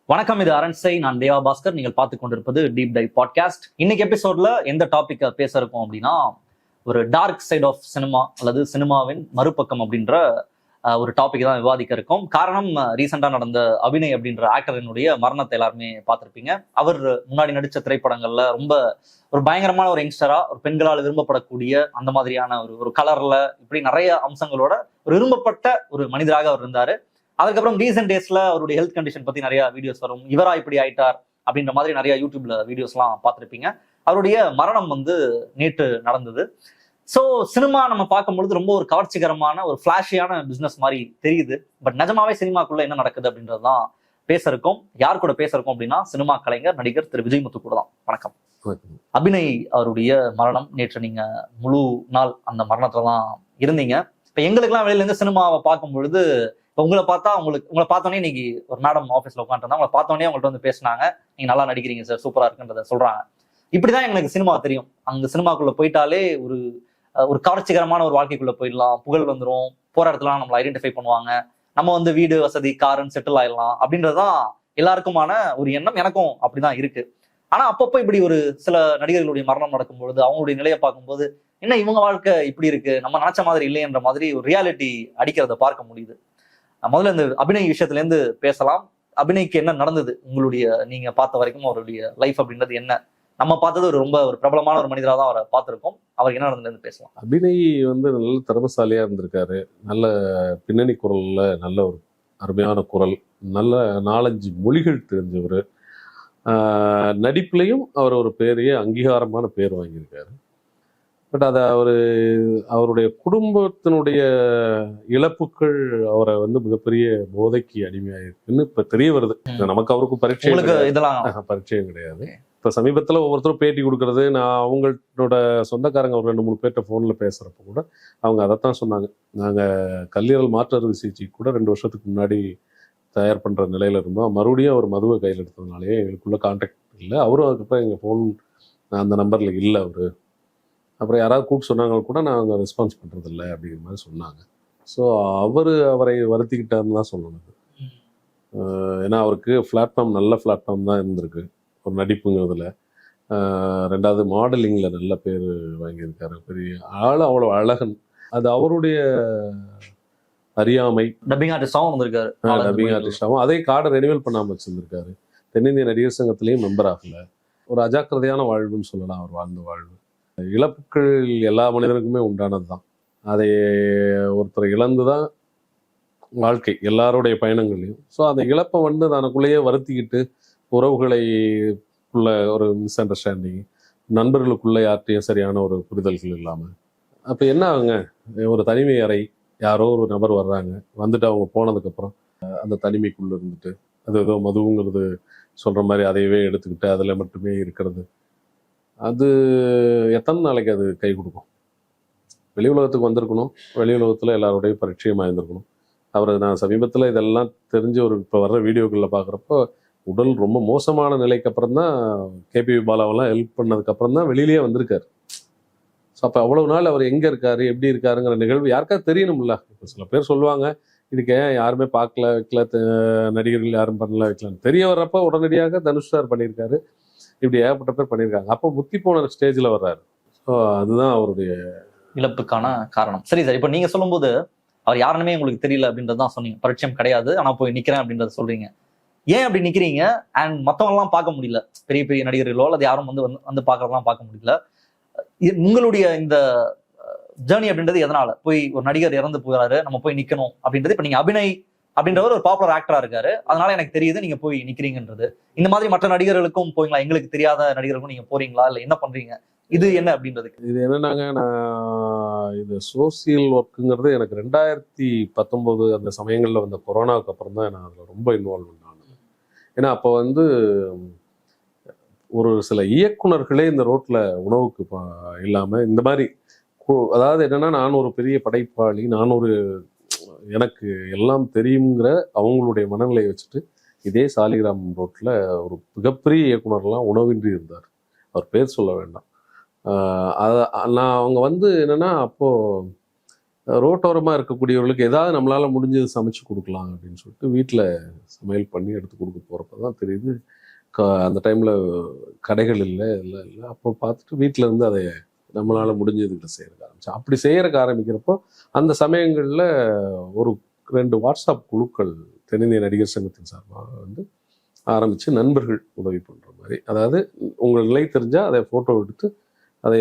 வணக்கம், இது அரண்சை. நான் தேவா பாஸ்கர். நீங்கள் பார்த்து கொண்டிருப்பது டீப் டைவ் பாட்காஸ்ட். இன்னைக்கு எபிசோட்ல எந்த டாபிக் பேச இருக்கோம் அப்படின்னா, ஒரு டார்க் சைட் ஆஃப் சினிமா அல்லது சினிமாவின் மறுபக்கம் அப்படின்ற ஒரு டாபிக் தான் விவாதிக்க இருக்கும். காரணம், ரீசெண்டா நடந்த அபிநய் அப்படின்ற ஆக்டரினுடைய மரணத்தை எல்லாருமே பார்த்திருப்பீங்க. அவர் முன்னாடி நடிச்ச திரைப்படங்கள்ல ரொம்ப ஒரு பயங்கரமான ஒரு யங்ஸ்டரா, ஒரு பெண்களால் விரும்பப்படக்கூடிய அந்த மாதிரியான ஒரு கலர்ல இப்படி நிறைய அம்சங்களோட ஒரு விரும்பப்பட்ட ஒரு மனிதராக அவர் இருந்தாரு. அதுக்கப்புறம் ரீசெண்ட் டேஸ்ல அவருடைய ஹெல்த் கண்டிஷன் பத்தி நிறைய வீடியோஸ் வரும். இவரா இப்படி ஆயிட்டார் அப்படின்ற மாதிரி நிறைய யூடியூப்ல வீடியோஸ் எல்லாம் பார்த்திருப்பீங்க. அவருடைய மரணம் நேற்று நடந்தது. ஸோ சினிமா நம்ம பார்க்கும்பொழுது ரொம்ப ஒரு கவர்ச்சிகரமான ஒரு ஃபிளாஷியான பிசினஸ் மாதிரி தெரியுது. பட் நிஜமாவே சினிமாக்குள்ள என்ன நடக்குது அப்படின்றதுதான் பேச இருக்கோம். யார் கூட பேச இருக்கோம் அப்படின்னா, சினிமா கலைஞர் நடிகர் திரு விஜய் முத்து கூட தான். வணக்கம். அபிநய் அவருடைய மரணம் நேற்று, நீங்க முழு நாள் அந்த மரணத்துல தான் இருந்தீங்க. இப்ப எங்களுக்கெல்லாம் வெளியில இருந்து சினிமாவை பார்க்கும் பொழுது, இப்போ உங்களை பார்த்தோன்னே இன்னைக்கு ஒரு மேடம் ஆஃபீஸ்ல உட்காந்துருந்தா, உங்களை பார்த்தோன்னே அவங்கள்ட்ட பேசினாங்க, நீங்க நல்லா நடிக்கிறீங்க சார், சூப்பரா இருக்குன்றத சொல்றாங்க. இப்படிதான் எங்களுக்கு சினிமா தெரியும். அங்க சினிமாக்குள்ள போயிட்டாலே ஒரு கவர்ச்சிகரமான ஒரு வாழ்க்கைக்குள்ள போயிடலாம், புகழ் வந்துடும், போற இடத்துல நம்மளை ஐடென்டிஃபை பண்ணுவாங்க, நம்ம வீடு வசதி காருன்னு செட்டில் ஆயிடலாம் அப்படின்றதுதான் எல்லாருக்குமான ஒரு எண்ணம். எனக்கும் அப்படிதான் இருக்கு. ஆனா அப்பப்போ இப்படி ஒரு சில நடிகர்களுடைய மரணம் நடக்கும் பொழுது, அவங்களுடைய நிலையை பார்க்கும்போது, என்ன இவங்க வாழ்க்கை இப்படி இருக்கு, நம்ம நினைச்ச மாதிரி இல்லைன்ற மாதிரி ஒரு ரியாலிட்டி அடிக்கிறத பார்க்க முடியுது. முதல்ல இந்த அபிநய் விஷயத்துல இருந்து பேசலாம். அபிநய்க்கு என்ன நடந்தது, நீங்க பார்த்த வரைக்கும் அவருடைய லைஃப் அப்படின்றது என்ன? நம்ம பார்த்தது ஒரு பிரபலமான ஒரு மனிதராக தான் அவரை பார்த்திருக்கோம். அவருக்கு என்ன நடந்ததுன்னு பேசலாம். அபிநய் நல்ல திறமசாலியா இருந்திருக்காரு. நல்ல பின்னணி குரல்ல நல்ல ஒரு அருமையான குரல், நல்ல 4-5 மொழிகள் தெரிஞ்சவர். நடிப்புலையும் அவர் ஒரு பெரிய அங்கீகாரமான பேர் வாங்கியிருக்காரு. பட் அதை அவருடைய குடும்பத்தினுடைய இழப்புகள் அவரை மிகப்பெரிய போதைக்கு அடிமையாயிருக்குன்னு இப்ப தெரிய வருது. நமக்கு அவருக்கும் பரிச்சயம் கிடையாது. இப்ப சமீபத்துல ஒவ்வொருத்தரும் பேட்டி கொடுக்கறது, நான் அவங்களோட சொந்தக்காரங்க ஒரு 2-3 பேர்ட்ட போன்ல பேசுறப்ப கூட அவங்க அதைத்தான் சொன்னாங்க. நாங்க கல்லீரல் மாற்று அறுவை சிகிச்சை கூட 2 வருஷத்துக்கு முன்னாடி தயார் பண்ற நிலையில இருந்தோம். மறுபடியும் அவர் மதுவை கையில் எடுத்ததுனாலே எங்களுக்குள்ள கான்டாக்ட் இல்லை. அவரும் அதுக்கப்புறம் எங்க போன் அந்த நம்பர்ல இல்லை. அவரு அப்புறம் யாராவது கூப்பிட்டு சொன்னாங்க கூட நாங்கள் ரெஸ்பான்ஸ் பண்ணுறது இல்லை அப்படிங்கிற மாதிரி சொன்னாங்க. ஸோ அவரை வருத்திக்கிட்டாருன்னு தான் சொல்லணும். ஏன்னா அவருக்கு நல்ல பிளாட்ஃபார்ம் தான் இருந்திருக்கு ஒரு நடிப்புங்கிறதுல. 2வது மாடலிங்கில் நல்ல பேர் வாங்கியிருக்காரு. பெரிய ஆள், அவ்வளோ அழகன். அது அவருடைய அறியாமை. டப்பிங் ஆர்டிஸ்டாகவும் அதே கார்டை ரெனிவல் பண்ணாமல் வச்சுருந்துருக்காரு. தென்னிந்திய நடிகர் சங்கத்திலையும் மெம்பர் ஆகல. ஒரு அஜாக்கிரதையான வாழ்வுன்னு சொல்லலாம் அவர் வாழ்ந்த வாழ்வு. இழப்புகள் எல்லா மனிதனுக்குமே உண்டானது தான். அதை ஒருத்தர் இழந்து தான் வாழ்க்கை எல்லாருடைய பயணங்கள்லையும். ஸோ அந்த இழப்பை தனக்குள்ளேயே வருத்திக்கிட்டு, உறவுகளுக்குள்ள ஒரு மிஸ் அண்டர்ஸ்டாண்டிங், நண்பர்களுக்குள்ள யார்கிட்டையும் சரியான ஒரு புரிதல்கள் இல்லாமல், அப்போ என்ன ஆகுங்க, ஒரு தனிமை அறை, யாரோ ஒரு நபர் வர்றாங்க, வந்துட்டு அவங்க போனதுக்கப்புறம் அந்த தனிமைக்குள்ள இருந்துட்டு அது ஏதோ மதுவுங்கிறது சொல்ற மாதிரி அதையவே எடுத்துக்கிட்டு அதில் மட்டுமே இருக்கிறது, அது எத்தனை நாளைக்கு அது கை கொடுக்கும்? வெளி உலகத்துக்கு வந்திருக்கணும், வெளி உலகத்தில் எல்லாரோடையும் பரிச்சயமாக இருந்திருக்கணும். நான் சமீபத்தில் இதெல்லாம் தெரிஞ்சு இப்போ வர்ற வீடியோக்களில் பார்க்குறப்போ உடல் ரொம்ப மோசமான நிலைக்கு அப்புறம் தான் கேபி பாலாவெல்லாம் ஹெல்ப் பண்ணதுக்கப்புறம் தான் வெளியிலேயே வந்திருக்காரு. ஸோ அப்போ அவ்வளவு நாள் அவர் எங்கே இருக்காரு, எப்படி இருக்காருங்கிற நிகழ்வு யாருக்காவது தெரியணும்ல. இப்போ சில பேர் சொல்லுவாங்க, இதுக்கு ஏன் யாருமே பார்க்கல வைக்கல, நடிகர்கள் யாரும் பண்ணல வைக்கலான்னு. தெரிய வர்றப்ப உடனடியாக தனுஷ் சார் பண்ணியிருக்காரு, இப்படி ஏகப்பட்ட பேர் பண்ணியிருக்காங்க. அப்போ முத்தி போன ஸ்டேஜில் வர்றாரு. ஸோ அதுதான் அவருடைய இழப்புக்கான காரணம். சரி சார், இப்போ நீங்க சொல்லும்போது அவர் யாருமே உங்களுக்கு தெரியல அப்படின்றதான் சொன்னீங்க. பரிச்சயம் கிடையாது, ஆனால் போய் நிற்கிறேன் அப்படின்றத சொல்றீங்க. ஏன் அப்படி நிற்கிறீங்க? அண்ட் மற்றவங்கலாம் பார்க்க முடியல, பெரிய பெரிய நடிகர்களோ அல்லது யாரும் வந்து பார்க்கறதெல்லாம் பார்க்க முடியல. உங்களுடைய இந்த ஜேர்னி அப்படின்றது எதனால? போய் ஒரு நடிகர் இறந்து போகிறாரு, நம்ம போய் நிற்கணும் அப்படின்றது. இப்போ நீங்க அபிநய் அப்படின்றவர் ஒரு பாப்புலர் ஆக்டரா இருக்காரு, அதனால எனக்கு தெரியுது நீங்க போய் நிக்கிறீங்கன்றது. இந்த மாதிரி மற்ற நடிகர்களுக்கும் போவீங்களா? எங்களுக்கு தெரியாத நடிகர்களுக்கும் நீங்க போறீங்களா, இல்ல என்ன பண்றீங்க? இது என்ன அப்படின்றது? இது என்னன்னாங்க, நான் இது சோசியல் ஒர்க்குங்கிறது எனக்கு 2019 அந்த சமயங்களில் வந்த கொரோனாவுக்கு அப்புறம் தான் நான் அதில் ரொம்ப இன்வால்வ்மெண்ட் ஆனது. ஏன்னா அப்போ ஒரு சில இயக்குனர்களே இந்த ரோட்ல உணவுக்கு இல்லாமல் இந்த மாதிரி, அதாவது என்னன்னா, நான் ஒரு பெரிய படைப்பாளி, எனக்கு எல்லாம் தெரியுங்கிற அவங்களுடைய மனநிலையை வச்சுட்டு இதே சாலிகிராமம் ரோட்ல ஒரு மிகப்பெரிய இயக்குனர்லாம் உணவின்றி இருந்தார். அவர் பேர் சொல்ல வேண்டாம். அவங்க என்னன்னா, அப்போ ரோட்டோரமாக இருக்கக்கூடியவர்களுக்கு ஏதாவது நம்மளால முடிஞ்சது சமைச்சு கொடுக்கலாம் அப்படின்னு சொல்லிட்டு வீட்டில் சமையல் பண்ணி எடுத்து கொடுக்க போகிறப்ப தான் தெரியுது அந்த டைமில் கடைகள் இல்லை எல்லாம் இல்லை. அப்போ பார்த்துட்டு வீட்டில் இருந்து அதை நம்மளால் முடிஞ்சதுல செய்யறதுக்கு ஆரம்பிச்சோம். அப்படி செய்யறதுக்கு ஆரம்பிக்கிறப்போ அந்த சமயங்களில் ஒரு 2 வாட்ஸ்அப் குழுக்கள் தென்னிந்திய நடிகர் சங்கத்தின் சார்பாக வந்து ஆரம்பித்து நண்பர்கள் உதவி பண்ணுற மாதிரி, அதாவது உங்கள் நிலை தெரிஞ்சால் அதை ஃபோட்டோ எடுத்து அதை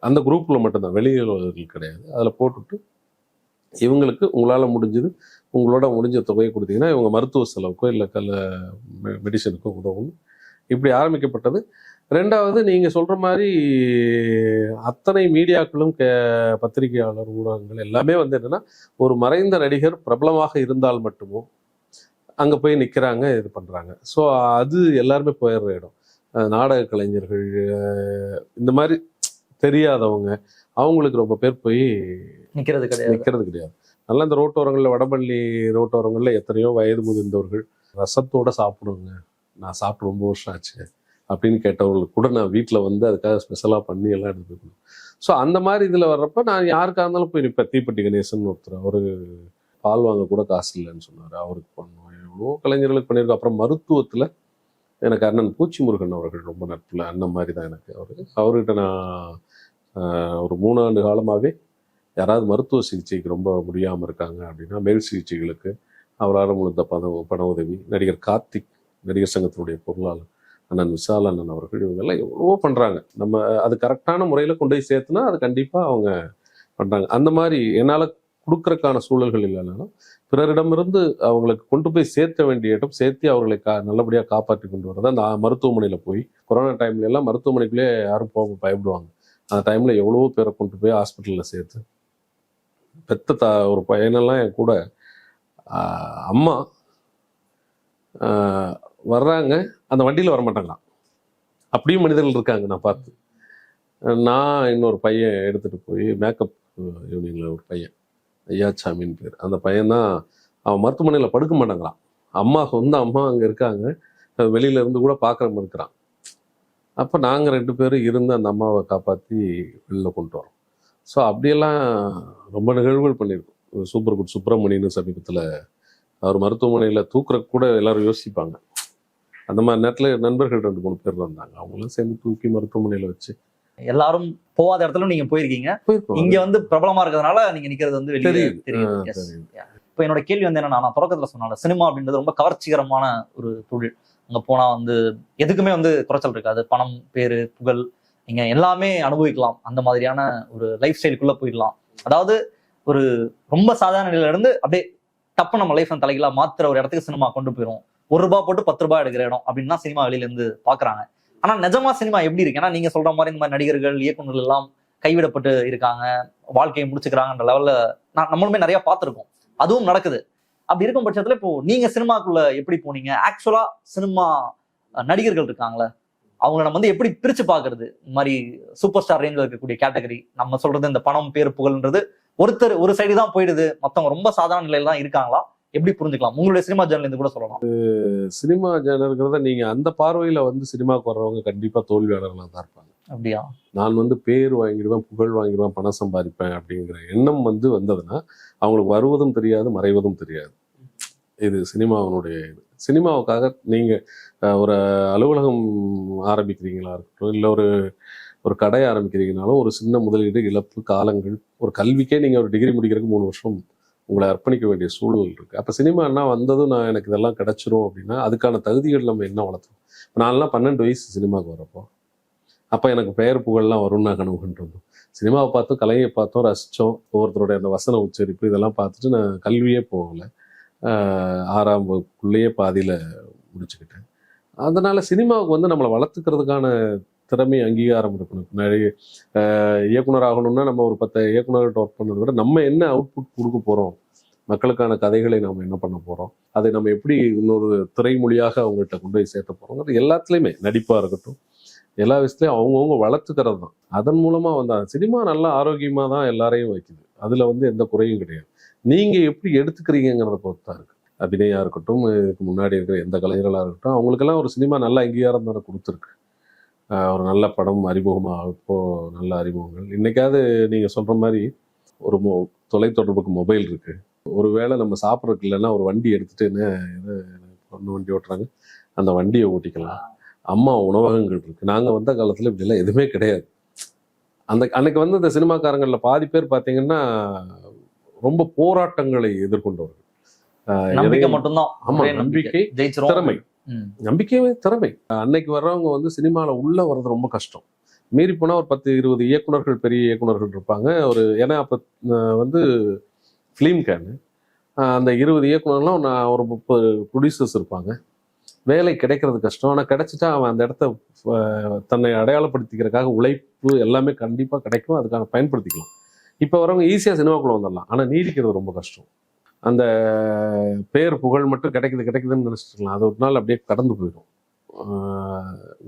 அந்த குரூப்பில் மட்டும்தான், வெளியுறவர்கள் கிடையாது, அதில் போட்டுவிட்டு இவங்களுக்கு உங்களால் முடிஞ்சது உங்களோட முடிஞ்ச தொகையை கொடுத்தீங்கன்னா இவங்க மருத்துவ செலவுக்கோ இல்லை மெடிசனுக்கோ உதவும். இப்படி ஆரம்பிக்கப்பட்டது. 2வது நீங்கள் சொல்கிற மாதிரி அத்தனை மீடியாக்களும் பத்திரிகையாளர் ஊடகங்கள் எல்லாமே வந்து என்னென்னா, ஒரு மறைந்த நடிகர் பிரபலமாக இருந்தால் மட்டுமோ அங்கே போய் நிற்கிறாங்க, இது பண்ணுறாங்க. ஸோ அது எல்லாருமே போயிடுற இடம். நாடக கலைஞர்கள், இந்த மாதிரி தெரியாதவங்க, அவங்களுக்கு ரொம்ப பேர் போய் நிற்கிறது கிடையாது. நல்லா இந்த ரோட்டோரங்களில், வடபள்ளி ரோட்டோரங்களில் எத்தனையோ வயது முதிர்ந்தவர்கள் ரசத்தோட சாப்பிடுங்க, நான் சாப்பிட்டு ரொம்ப வருஷம் ஆச்சு அப்படின்னு கேட்டவர்களுக்கு கூட நான் வீட்டில் வந்து அதுக்காக ஸ்பெஷலாக பண்ணி எல்லாம் எடுத்துக்கணும். ஸோ அந்த மாதிரி இதில் வர்றப்ப நான் யாருக்காக இருந்தாலும் போய் நிற்பேன். தீப்பெட்டி கணேசன் ஒருத்தர், அவர் பால் வாங்க கூட காசு இல்லைன்னு சொன்னார், அவருக்கு பண்ணுவோம். எவ்வளோ கலைஞர்களுக்கு பண்ணியிருக்கோம். அப்புறம் மருத்துவத்தில் எனக்கு அண்ணன் பூச்சி முருகன் அவர்கள் ரொம்ப நட்புல அண்ணன் மாதிரி தான் எனக்கு. அவர்கிட்ட நான் ஒரு 3 ஆண்டு காலமாகவே யாராவது மருத்துவ சிகிச்சைக்கு ரொம்ப முடியாமல் இருக்காங்க அப்படின்னா மேல் சிகிச்சைகளுக்கு அவரால் முடிந்த பண உதவி. நடிகர் கார்த்திக், நடிகர் சங்கத்தினுடைய பொருளாளர் அண்ணன் விஷால் அண்ணன் அவர்கள், இவங்கெல்லாம் எவ்வளவோ பண்ணுறாங்க. நம்ம அது கரெக்டான முறையில் கொண்டு போய் சேர்த்துனா அது கண்டிப்பாக அவங்க பண்ணுறாங்க. அந்த மாதிரி என்னால் கொடுக்கறக்கான சூழல்கள் இல்லைனாலும் பிறரிடமிருந்து அவங்களுக்கு கொண்டு போய் சேர்த்த வேண்டிய இடம் சேர்த்து அவர்களை நல்லபடியாக காப்பாற்றி கொண்டு வரது. அந்த மருத்துவமனையில் போய் கொரோனா டைம்ல எல்லாம் மருத்துவமனைக்குள்ளே யாரும் போக பயப்படுவாங்க. அந்த டைமில் எவ்வளவோ பேரை கொண்டு போய் ஹாஸ்பிட்டலில் சேர்த்து பெத்த ஒரு பையனெல்லாம் என் கூட அம்மா வர்றாங்க, அந்த வண்டியில் வரமாட்டாங்களாம். அப்படியும் மனிதர்கள் இருக்காங்க நான் பார்த்து. நான் இன்னொரு பையன் எடுத்துகிட்டு போய் மேக்கப் யூனியனில் ஒரு பையன், ஐயாச்சாமின்னு பேர், அந்த பையன்தான் அவன் மருத்துவமனையில் படுக்க மாட்டாங்களாம். அம்மா, சொந்த அம்மா அங்கே இருக்காங்க, வெளியில இருந்து கூட பார்க்குறவங்க இருக்கிறான். அப்போ நாங்கள் 2 பேரும் இருந்து அந்த அம்மாவை காப்பாற்றி வெளியில் கொண்டு வரோம். ஸோ அப்படியெல்லாம் ரொம்ப நிகழ்வுகள் பண்ணியிருக்கோம். சூப்பர் குட் சுப்பிரமணியன்னு சமீபத்தில் அவர் மருத்துவமனையில் தூக்குறக்கு கூட எல்லாரும் யோசிப்பாங்க. அந்த மாதிரி நேரத்தில் நண்பர்கள் 2-3 பேர் வந்தாங்க, அவங்களும் சேர்ந்து தூக்கி மருத்துவமனையில் வச்சு. எல்லாரும் போகாத இடத்துல நீங்க போயிருக்கீங்க, இங்க வந்து பிரபலமா இருக்கிறதுனால நீங்க நிக்கிறது வந்து தெரியும். இப்போ என்னோட கேள்வி வந்து என்னன்னா, நான் தொடக்கத்துல சொன்னால சினிமா அப்படின்றது ரொம்ப கவர்ச்சிகரமான ஒரு தொழில். அங்க போனா வந்து எதுக்குமே வந்து குறைச்சல் இருக்காது. பணம், பேரு, புகழ், நீங்க எல்லாமே அனுபவிக்கலாம். அந்த மாதிரியான ஒரு லைஃப் ஸ்டைலுக்குள்ள போயிடலாம். அதாவது ஒரு ரொம்ப சாதாரண நிலையில இருந்து அப்படியே டப்பு நம்ம லைஃப் தலைகளா மாத்துற ஒரு இடத்துக்கு சினிமா கொண்டு போயிடும். ₹1 போட்டு ₹10 எடுக்கிற இடம் அப்படின்னா சினிமா வெளியில இருந்து பாக்குறாங்க. ஆனா நிஜமா சினிமா எப்படி இருக்கு? ஏன்னா நீங்க சொல்ற மாதிரி இந்த மாதிரி நடிகர்கள், இயக்குநர்கள் எல்லாம் கைவிடப்பட்டு இருக்காங்க, வாழ்க்கையை முடிச்சுக்கிறாங்கன்ற லெவல்ல நம்மளுமே நிறைய பார்த்துருக்கோம். அதுவும் நடக்குது. அப்படி இருக்கும் பட்சத்துல இப்போ நீங்க சினிமாக்குள்ள எப்படி போனீங்க? ஆக்சுவலா சினிமா நடிகர்கள் இருக்காங்களே, அவங்க நம்ம வந்து எப்படி பிரிச்சு பாக்குறது? இந்த மாதிரி சூப்பர் ஸ்டார் ரேஞ்சில் இருக்கக்கூடிய கேட்டகரி, நம்ம சொல்றது இந்த பணம், பேர், புகழ்ன்றது ஒருத்தர் ஒரு சைடு தான் போயிடுது, மத்தவங்க ரொம்ப சாதாரண நிலையில தான் இருக்காங்களா? எப்படி புரிஞ்சுக்கலாம்? உங்களுடைய சினிமா ஜேர்னல் இருந்து கூட சொல்லலாம். சினிமா ஜேர்னல்ங்கிறத நீங்க அந்த பார்வையில வந்து சினிமாவுக்கு வர்றவங்க கண்டிப்பா தோல்வியாளர்களாக தான் இருப்பாங்க. அப்படியா? நான் வந்து பேர் வாங்கிடுவேன், புகழ் வாங்கிடுவேன், பணம் சம்பாதிப்பேன் அப்படிங்கிற எண்ணம் வந்து வந்ததுன்னா அவங்களுக்கு வருவதும் தெரியாது, மறைவதும் தெரியாது. இது சினிமாவினுடைய இது. சினிமாவுக்காக நீங்க ஒரு அலுவலகம் ஆரம்பிக்கிறீங்களா இருக்கட்டும், இல்லை ஒரு கடை ஆரம்பிக்கிறீங்கனாலும் ஒரு சின்ன முதலீடு, இழப்பு, காலங்கள், ஒரு கல்விக்கே நீங்க ஒரு டிகிரி முடிக்கிறதுக்கு 3 வருஷம் உங்களை அர்ப்பணிக்க வேண்டிய சூழல் இருக்கு. அப்போ சினிமானா வந்ததும் நான் எனக்கு இதெல்லாம் கிடைச்சிரும் அப்படின்னா அதுக்கான தகுதிகள் நம்ம என்ன வளர்த்தோம்? இப்போ நான்லாம் 12 வயசு சினிமாவுக்கு வரப்போ அப்போ எனக்கு பெயர் புகழ்லாம் வரும்னு நான் கனவு கண்டிருந்தோம். சினிமாவை பார்த்தோம், கலையை பார்த்தோம், ரசித்தோம், ஒவ்வொருத்தருடைய அந்த வசன உச்சரிப்பு இதெல்லாம் பார்த்துட்டு நான் கல்வியே போகலை, 6ஆம் வகுப்புக்குள்ளேயே பாதியில் முடிச்சுக்கிட்டேன். அதனால சினிமாவுக்கு வந்து நம்மளை வளர்த்துக்கிறதுக்கான திறமை, அங்கீகாரம் இருக்கணும். நிறைய இயக்குனர் ஆகணும்னா நம்ம ஒரு 10 இயக்குனர்கிட்ட ஒர்க் பண்ணதை விட நம்ம என்ன அவுட்புட் கொடுக்க போகிறோம், மக்களுக்கான கதைகளை நம்ம என்ன பண்ண போகிறோம், அதை நம்ம எப்படி இன்னொரு திரைமொழியாக அவங்கள்ட்ட கொண்டு போய் சேர்த்த போகிறோங்கிறது எல்லாத்துலேயுமே, நடிப்பாக இருக்கட்டும், எல்லா விஷயத்துலையும் அவங்கவுங்க வளர்த்துக்கிறது தான். அதன் மூலமாக வந்தால் சினிமா நல்லா ஆரோக்கியமாக தான் எல்லாரையும் வைக்குது. அதில் வந்து எந்த குறையும் கிடையாது. நீங்கள் எப்படி எடுத்துக்கிறீங்கிறத பொறுத்து தான் இருக்குது. அபிநயா இருக்கட்டும், இதுக்கு முன்னாடி இருக்கிற எந்த கலைஞர்களாக இருக்கட்டும், அவங்களுக்கெல்லாம் ஒரு சினிமா நல்ல அங்கீகாரம் தானே கொடுத்துருக்கு. ஒரு நல்ல படம் அறிமுகமாக, இப்போது நல்ல அறிமுகங்கள். இன்றைக்காவது நீங்கள் சொல்கிற மாதிரி ஒரு தொலைத்தொடர்புக்கு மொபைல் இருக்கு, ஒருவேளை நம்ம சாப்பிட்றதுக்கு இல்லைன்னா ஒரு வண்டி எடுத்துட்டு பொண்ணு வண்டி ஓட்டுறாங்க, அந்த வண்டியை ஓட்டிக்கலாம். அம்மா உணவகங்கள் இருக்கு. நாங்கள் வந்த காலத்தில் இப்படிலாம் எதுவுமே கிடையாது. அன்னைக்கு வந்து இந்த சினிமாக்காரங்களில் பாதி பேர் பார்த்தீங்கன்னா ரொம்ப போராட்டங்களை எதிர்கொண்டவர்கள். நம்பிக்கை மட்டும்தான். ஆமா, நம்பிக்கை, திறமை. நம்பிக்கையே திறமை. அன்னைக்கு வர்றவங்க வந்து சினிமாவில் உள்ள வர்றது ரொம்ப கஷ்டம். மீறி போனால் ஒரு 10-20 இயக்குனர்கள், பெரிய இயக்குனர்கள் இருப்பாங்க. ஏன்னா அப்போ வந்து ஃபிலிம் கேனு அந்த 20 இயக்குனர்லாம் ஒரு 30 ப்ரொடியூசர்ஸ் இருப்பாங்க. வேலை கிடைக்கிறது கஷ்டம். ஆனால் கிடைச்சிட்டா அவன் அந்த இடத்த தன்னை அடையாளப்படுத்திக்கிறதுக்காக உழைப்பு எல்லாமே கண்டிப்பாக கிடைக்கும், அதுக்கான பயன்படுத்திக்கலாம். இப்போ வரவங்க ஈஸியாக சினிமாக்குள்ளே வந்துடலாம், ஆனால் நீடிக்கிறது ரொம்ப கஷ்டம். அந்த பேர் புகழ் மட்டும் கிடைக்குதுன்னு நினச்சிட்டுக்கலாம், அது ஒரு நாள் அப்படியே கடந்து போயிடும்.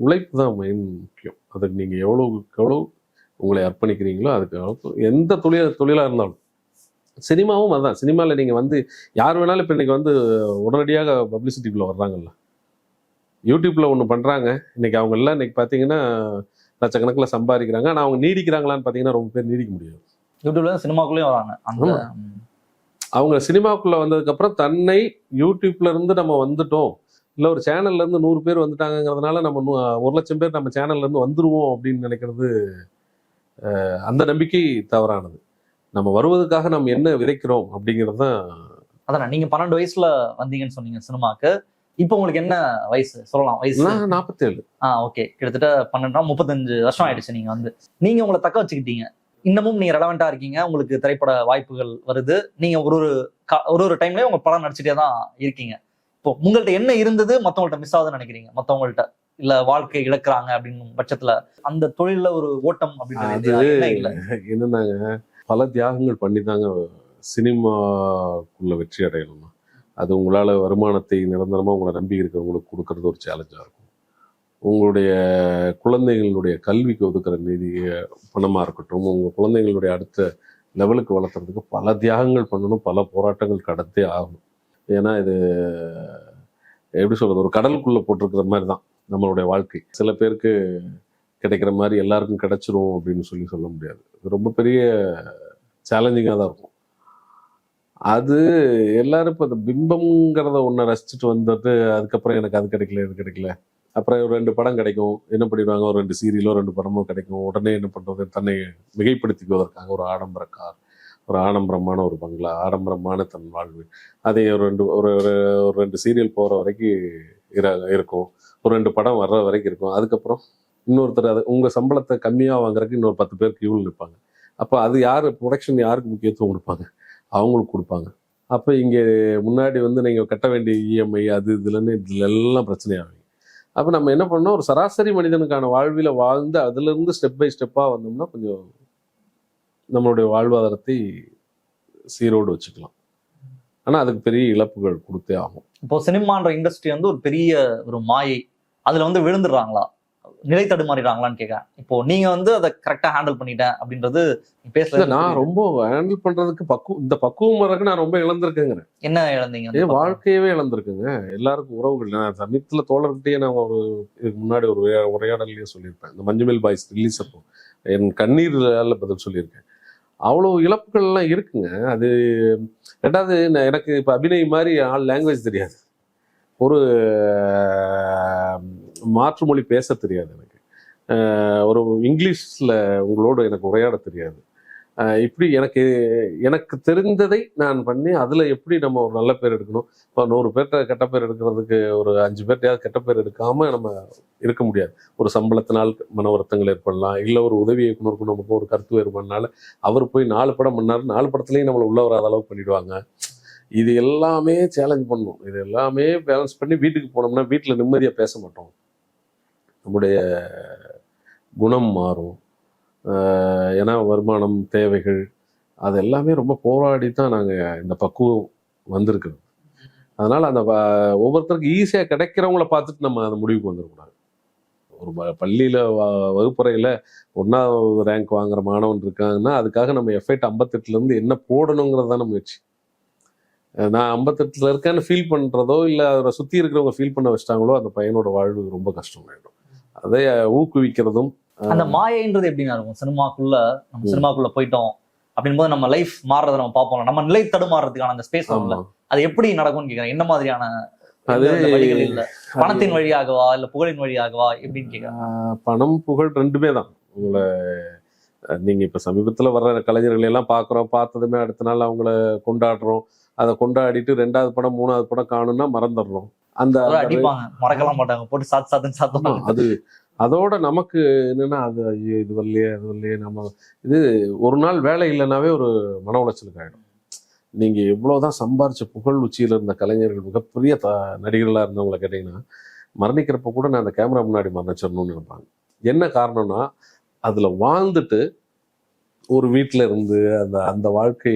உழைப்பு தான் மெயின் முக்கியம். அதுக்கு நீங்கள் எவ்வளோ உங்களை அர்ப்பணிக்கிறீங்களோ அதுக்கு எந்த தொழிலாக இருந்தாலும். சினிமாவும் அதுதான். சினிமாவில் நீங்கள் வந்து யார் வேணாலும் இப்போ இன்றைக்கி வந்து உடனடியாக பப்ளிசிட்டிக்குள்ளே வர்றாங்கல்ல. யூடியூப்பில் ஒன்று பண்ணுறாங்க இன்றைக்கி, அவங்க எல்லாம் இன்றைக்கி பார்த்தீங்கன்னா லட்சக்கணக்கில் சம்பாதிக்கிறாங்க. ஆனால் அவங்க நீடிக்கிறாங்களான்னு பார்த்தீங்கன்னா ரொம்ப பேர் நீடிக்க முடியாது. யூடியூப்ல சினிமாக்குள்ளேயும் வராங்க. அவங்க சினிமாக்குள்ளே வந்ததுக்கப்புறம் தன்னை யூடியூப்ல இருந்து நம்ம வந்துட்டோம், இல்லை ஒரு சேனல்லேருந்து 100 பேர் வந்துட்டாங்கிறதுனால நம்ம 1,00,000 பேர் நம்ம சேனல்லேருந்து வந்துடுவோம் அப்படின்னு நினைக்கிறது, அந்த நம்பிக்கை தவறானது. நம்ம வருவதற்காக நம்ம என்ன விதைக்கிறோம் அப்படிங்கிறது தான். அதான் நீங்கள் 12 வயசுல வந்தீங்கன்னு சொன்னீங்க சினிமாக்கு. இப்போ உங்களுக்கு என்ன வயசு சொல்லலாம்? வயசு 47. ஓகே, கிட்டத்தட்ட 35 வருஷம் ஆயிடுச்சு. நீங்க உங்களை தக்க வச்சுக்கிட்டீங்க. இன்னமும் நீங்க ரெலவெண்டா இருக்கீங்க. உங்களுக்கு திரைப்பட வாய்ப்புகள் வருது. நீங்க ஒரு டைம்லயே உங்க படம் நடிச்சுட்டே தான் இருக்கீங்க. இப்போ உங்கள்ட்ட என்ன இருந்தது மத்தவங்கள்ட்ட மிஸ் ஆகுதுன்னு நினைக்கிறீங்க? மத்தவங்கள்ட்ட இல்ல வாழ்க்கை இழக்கிறாங்க அப்படின்னு பட்சத்துல அந்த தொழில ஒரு ஓட்டம் அப்படின்னு என்னன்னாங்க, பல தியாகங்கள் பண்ணி தாங்க சினிமாக்குள்ள வெற்றி அடையணும்னா அது உங்களால வருமானத்தை நிரந்தரமா உங்களை நம்பி இருக்கிறவங்களுக்கு கொடுக்கறது ஒரு சேலஞ்சா இருக்கும். உங்களுடைய குழந்தைகளுடைய கல்விக்கு ஒதுக்குற நிதி பணமா இருக்கட்டும், உங்க குழந்தைங்களுடைய அடுத்த லெவலுக்கு வளர்த்துறதுக்கு பல தியாகங்கள் பண்ணணும், பல போராட்டங்கள் கடத்தே ஆகணும். ஏன்னா இது எப்படி சொல்றது, ஒரு கடலுக்குள்ள போட்டிருக்கிற மாதிரி தான் நம்மளுடைய வாழ்க்கை. சில பேருக்கு கிடைக்கிற மாதிரி எல்லாருக்கும் கிடைச்சிரும் அப்படின்னு சொல்ல முடியாது. இது ரொம்ப பெரிய சேலஞ்சிங்காக தான் இருக்கும். அது எல்லாரும் இப்போ இந்த பிம்பம்ங்கிறத ஒன்றை ரசிச்சுட்டு வந்துட்டு அதுக்கப்புறம் எனக்கு அது கிடைக்கல இது கிடைக்கல, அப்புறம் ஒரு 2 படம் கிடைக்கும், என்ன பண்ணிடுவாங்க, ஒரு 2 சீரியலோ 2 படமோ கிடைக்கும், உடனே என்ன பண்ணுறது, தன்னை மிகைப்படுத்திக்குவதற்காக ஒரு ஆடம்பர கார், ஒரு ஆடம்பரமான ஒரு பங்களா, ஆடம்பரமான தன் வாழ்வு, அதை ஒரு 2 சீரியல் போகிற வரைக்கும் இருக்கும், ஒரு 2 படம் வர்ற வரைக்கும் இருக்கும். அதுக்கப்புறம் இன்னொருத்தர் அது உங்கள் சம்பளத்தை கம்மியாக வாங்குறதுக்கு இன்னொரு 10 பேர் கியூவில் நிற்பாங்க. அப்போ அது யார் ப்ரொடக்ஷன் யாருக்கு முக்கியத்துவம் கொடுப்பாங்க? அவங்களுக்கு கொடுப்பாங்க. அப்போ இங்கே முன்னாடி வந்து நீங்கள் கட்ட வேண்டிய இஎம்ஐ அது இதுலெல்லாம் பிரச்சனையாகும். அப்போ நம்ம என்ன பண்ணோம், ஒரு சராசரி மனிதனுக்கான வாழ்வில் வாழ்ந்து அதுலேருந்து ஸ்டெப் பை ஸ்டெப்பாக வந்தோம்னா கொஞ்சம் நம்மளுடைய வாழ்வாதாரத்தை சீரோடு வச்சுக்கலாம். ஆனால் அதுக்கு பெரிய இழப்புகள் கொடுத்தே ஆகும். இப்போ சினிமான்ற இண்டஸ்ட்ரி வந்து ஒரு பெரிய ஒரு மாயை, அதில் வந்து விழுந்துடுறாங்களா, நிலை தடுமாறிடுறாங்களான்னு கேட்குறேன். இப்போ நீங்க வந்து அதை கரெக்டாக ஹேண்டில் பண்ணிட்டேன் அப்படின்றது பேசல. நான் ரொம்ப ஹேண்டில் பண்றதுக்கு இந்த பக்குவம் வரைக்கும் நான் ரொம்ப இழந்திருக்கேங்கிறேன். என்ன இழந்தீங்க? வாழ்க்கையவே இழந்திருக்குங்க. எல்லாருக்கும் உறவுகள். நான் சமீபத்தில் தோழர்கிட்டயே நான் இதுக்கு முன்னாடி ஒரு உரையாடலையே சொல்லியிருப்பேன். இந்த மஞ்சுமெல் பாய்ஸ் ரிலீஸ் அப்போ என் கண்ணீர்ல பதில் சொல்லியிருக்கேன். அவ்வளோ இழப்புகள்லாம் இருக்குங்க. அது ரெண்டாவது, எனக்கு இப்போ அபிநய் மாதிரி லாங்குவேஜ் தெரியாது, ஒரு மாற்று மொழி பேச தெரியாது, எனக்கு ஒரு இங்கிலீஷில் உங்களோடு எனக்கு உரையாட தெரியாது. இப்படி எனக்கு தெரிந்ததை நான் பண்ணி அதில் எப்படி நம்ம ஒரு நல்ல பேர் எடுக்கணும். இப்போ 100 பேர்கிட்ட கெட்ட பேர் எடுக்கிறதுக்கு ஒரு 5 பேர்ட்டையாவது கெட்ட பேர் எடுக்காமல் நம்ம இருக்க முடியாது. ஒரு சம்பளத்தினால் மன வருத்தங்கள் ஏற்படலாம், இல்லை ஒரு உதவி இயக்குனருக்கும் நமக்கு ஒரு கருத்து வேறுபாடுனால அவர் போய் 4 படம் பண்ணார், 4 படத்துலையும் நம்மளை உள்ள வராத அளவுக்கு பண்ணிடுவாங்க. இது எல்லாமே சேலஞ்ச் பண்ணணும். இது எல்லாமே பேலன்ஸ் பண்ணி வீட்டுக்கு போனோம்னா வீட்டில் நிம்மதியாக பேச மாட்டோம், நம்முடைய குணம் மாறும். ஏன்னா வருமானம், தேவைகள், அது எல்லாமே ரொம்ப போராடி தான் நாங்கள் இந்த பக்குவம் வந்திருக்கிறோம். அதனால் அந்த ஒவ்வொருத்தருக்கும் ஈஸியாக கிடைக்கிறவங்கள பார்த்துட்டு நம்ம அந்த முடிவுக்கு வந்துடக்கூடாது. ஒரு பள்ளியில் வகுப்பறையில் 1ஆவது ரேங்க் வாங்குற மாணவன் இருக்காங்கன்னா அதுக்காக நம்ம எஃபைட் 58லேருந்து என்ன போடணுங்கிறது தானே முயற்சி. நான் 58ல் இருக்கேன்னு ஃபீல் பண்ணுறதோ இல்லை அவரை சுற்றி இருக்கிறவங்க ஃபீல் பண்ண வச்சிட்டாங்களோ அந்த பையனோட வாழ்வு ரொம்ப கஷ்டமாயிடும். அதை ஊக்குவிக்கிறதும். அந்த மாயைன்றது எப்படின்னா இருக்கும், சினிமாக்குள்ள போயிட்டோம், அப்படின் போது நம்ம லைஃப் மாறுறதை நம்ம பார்ப்போம். நம்ம நிலை தடுமாறுறதுக்கான அந்த ஸ்பேஸ் வரும்ல, அது எப்படி நடக்கும்னு கேட்கிறேன். என்ன மாதிரியான அது வழிகள் இல்ல, பணத்தின் வழியாகவா இல்ல புகழின் வழியாகவா எப்படின்னு கேட்கிறேன். பணம் புகழ் ரெண்டுமே தான். உங்களை நீங்க இப்ப சமீபத்துல வர்ற கலைஞர்கள் எல்லாம் பாக்குறோம், பார்த்ததுமே அடுத்த நாள் அவங்கள கொண்டாடுறோம். அதை கொண்டாடிட்டு 2வது படம் 3வது படம் காணும்னா மறந்துடுறோம். அந்த அடிப்பாங்க, மறக்கலாம் மாட்டாங்க, போட்டு சாத்துவாங்க. அது அதோட நமக்கு என்னன்னா, அது ஐயோ இது வரலையே அது வரலையே, நம்ம இது ஒரு நாள் வேலை இல்லைன்னாவே ஒரு மன உளைச்சலுக்கு ஆயிடும். நீங்க எவ்வளவுதான் சம்பாரிச்ச புகழ் உச்சியில இருந்த கலைஞர்கள், மிகப்பெரிய நடிகர்களா இருந்தவங்களை கேட்டீங்கன்னா, மரணிக்கிறப்ப கூட நான் அந்த கேமரா முன்னாடி மரணிச்சிடணும்னு நினைப்பாங்க. என்ன காரணம்னா, அதுல வாழ்ந்துட்டு ஒரு வீட்டுல இருந்து அந்த அந்த வாழ்க்கை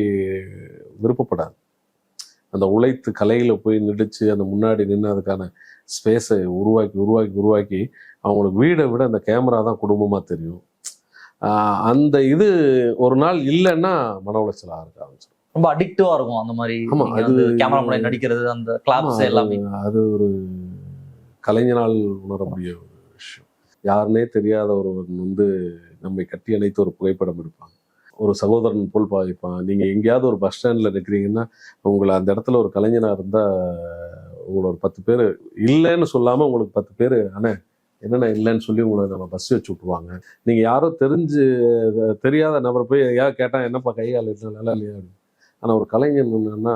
விருப்பப்படாது. அந்த உழைத்து கலையில போய் நடிச்சு அந்த முன்னாடி நின்று அதுக்கான ஸ்பேஸை உருவாக்கி அவங்களுக்கு வீடை விட அந்த கேமரா தான் குடும்பமா தெரியும். அந்த இது ஒரு நாள் இல்லைன்னா மன உளைச்சலா இருக்க ஆரம்பிச்சிடும். ரொம்ப அடிக்டிவா இருக்கும் அந்த மாதிரி. ஆமா, அது கேமரா முன்னாடி நடிக்கிறது, அந்த கிளாப்ஸ் எல்லாமே அது ஒரு கலைஞனால் உணரக்கூடிய ஒரு விஷயம். யாருன்னே தெரியாத ஒருவன் நம்மை கட்டி அணைத்து ஒரு புகைப்படம் எடுப்பாங்க. ஒரு சகோதரன் போல் பாதிப்பான். நீங்க எங்கேயாவது ஒரு பஸ் ஸ்டாண்ட்ல நிற்கிறீங்கன்னா, உங்களை அந்த இடத்துல ஒரு கலைஞனா இருந்தா உங்களை ஒரு 10 பேர் இல்லைன்னு சொல்லாம உங்களுக்கு 10 பேர் அண்ணே என்னென்ன இல்லைன்னு சொல்லி உங்களை நம்ம பஸ் வச்சு விட்டுருவாங்க. நீங்க யாரோ தெரியாத நபர் போய் யார் கேட்டா என்னப்பா கையால் நல்லா இல்லையா. ஆனா ஒரு கலைஞன் என்னன்னா,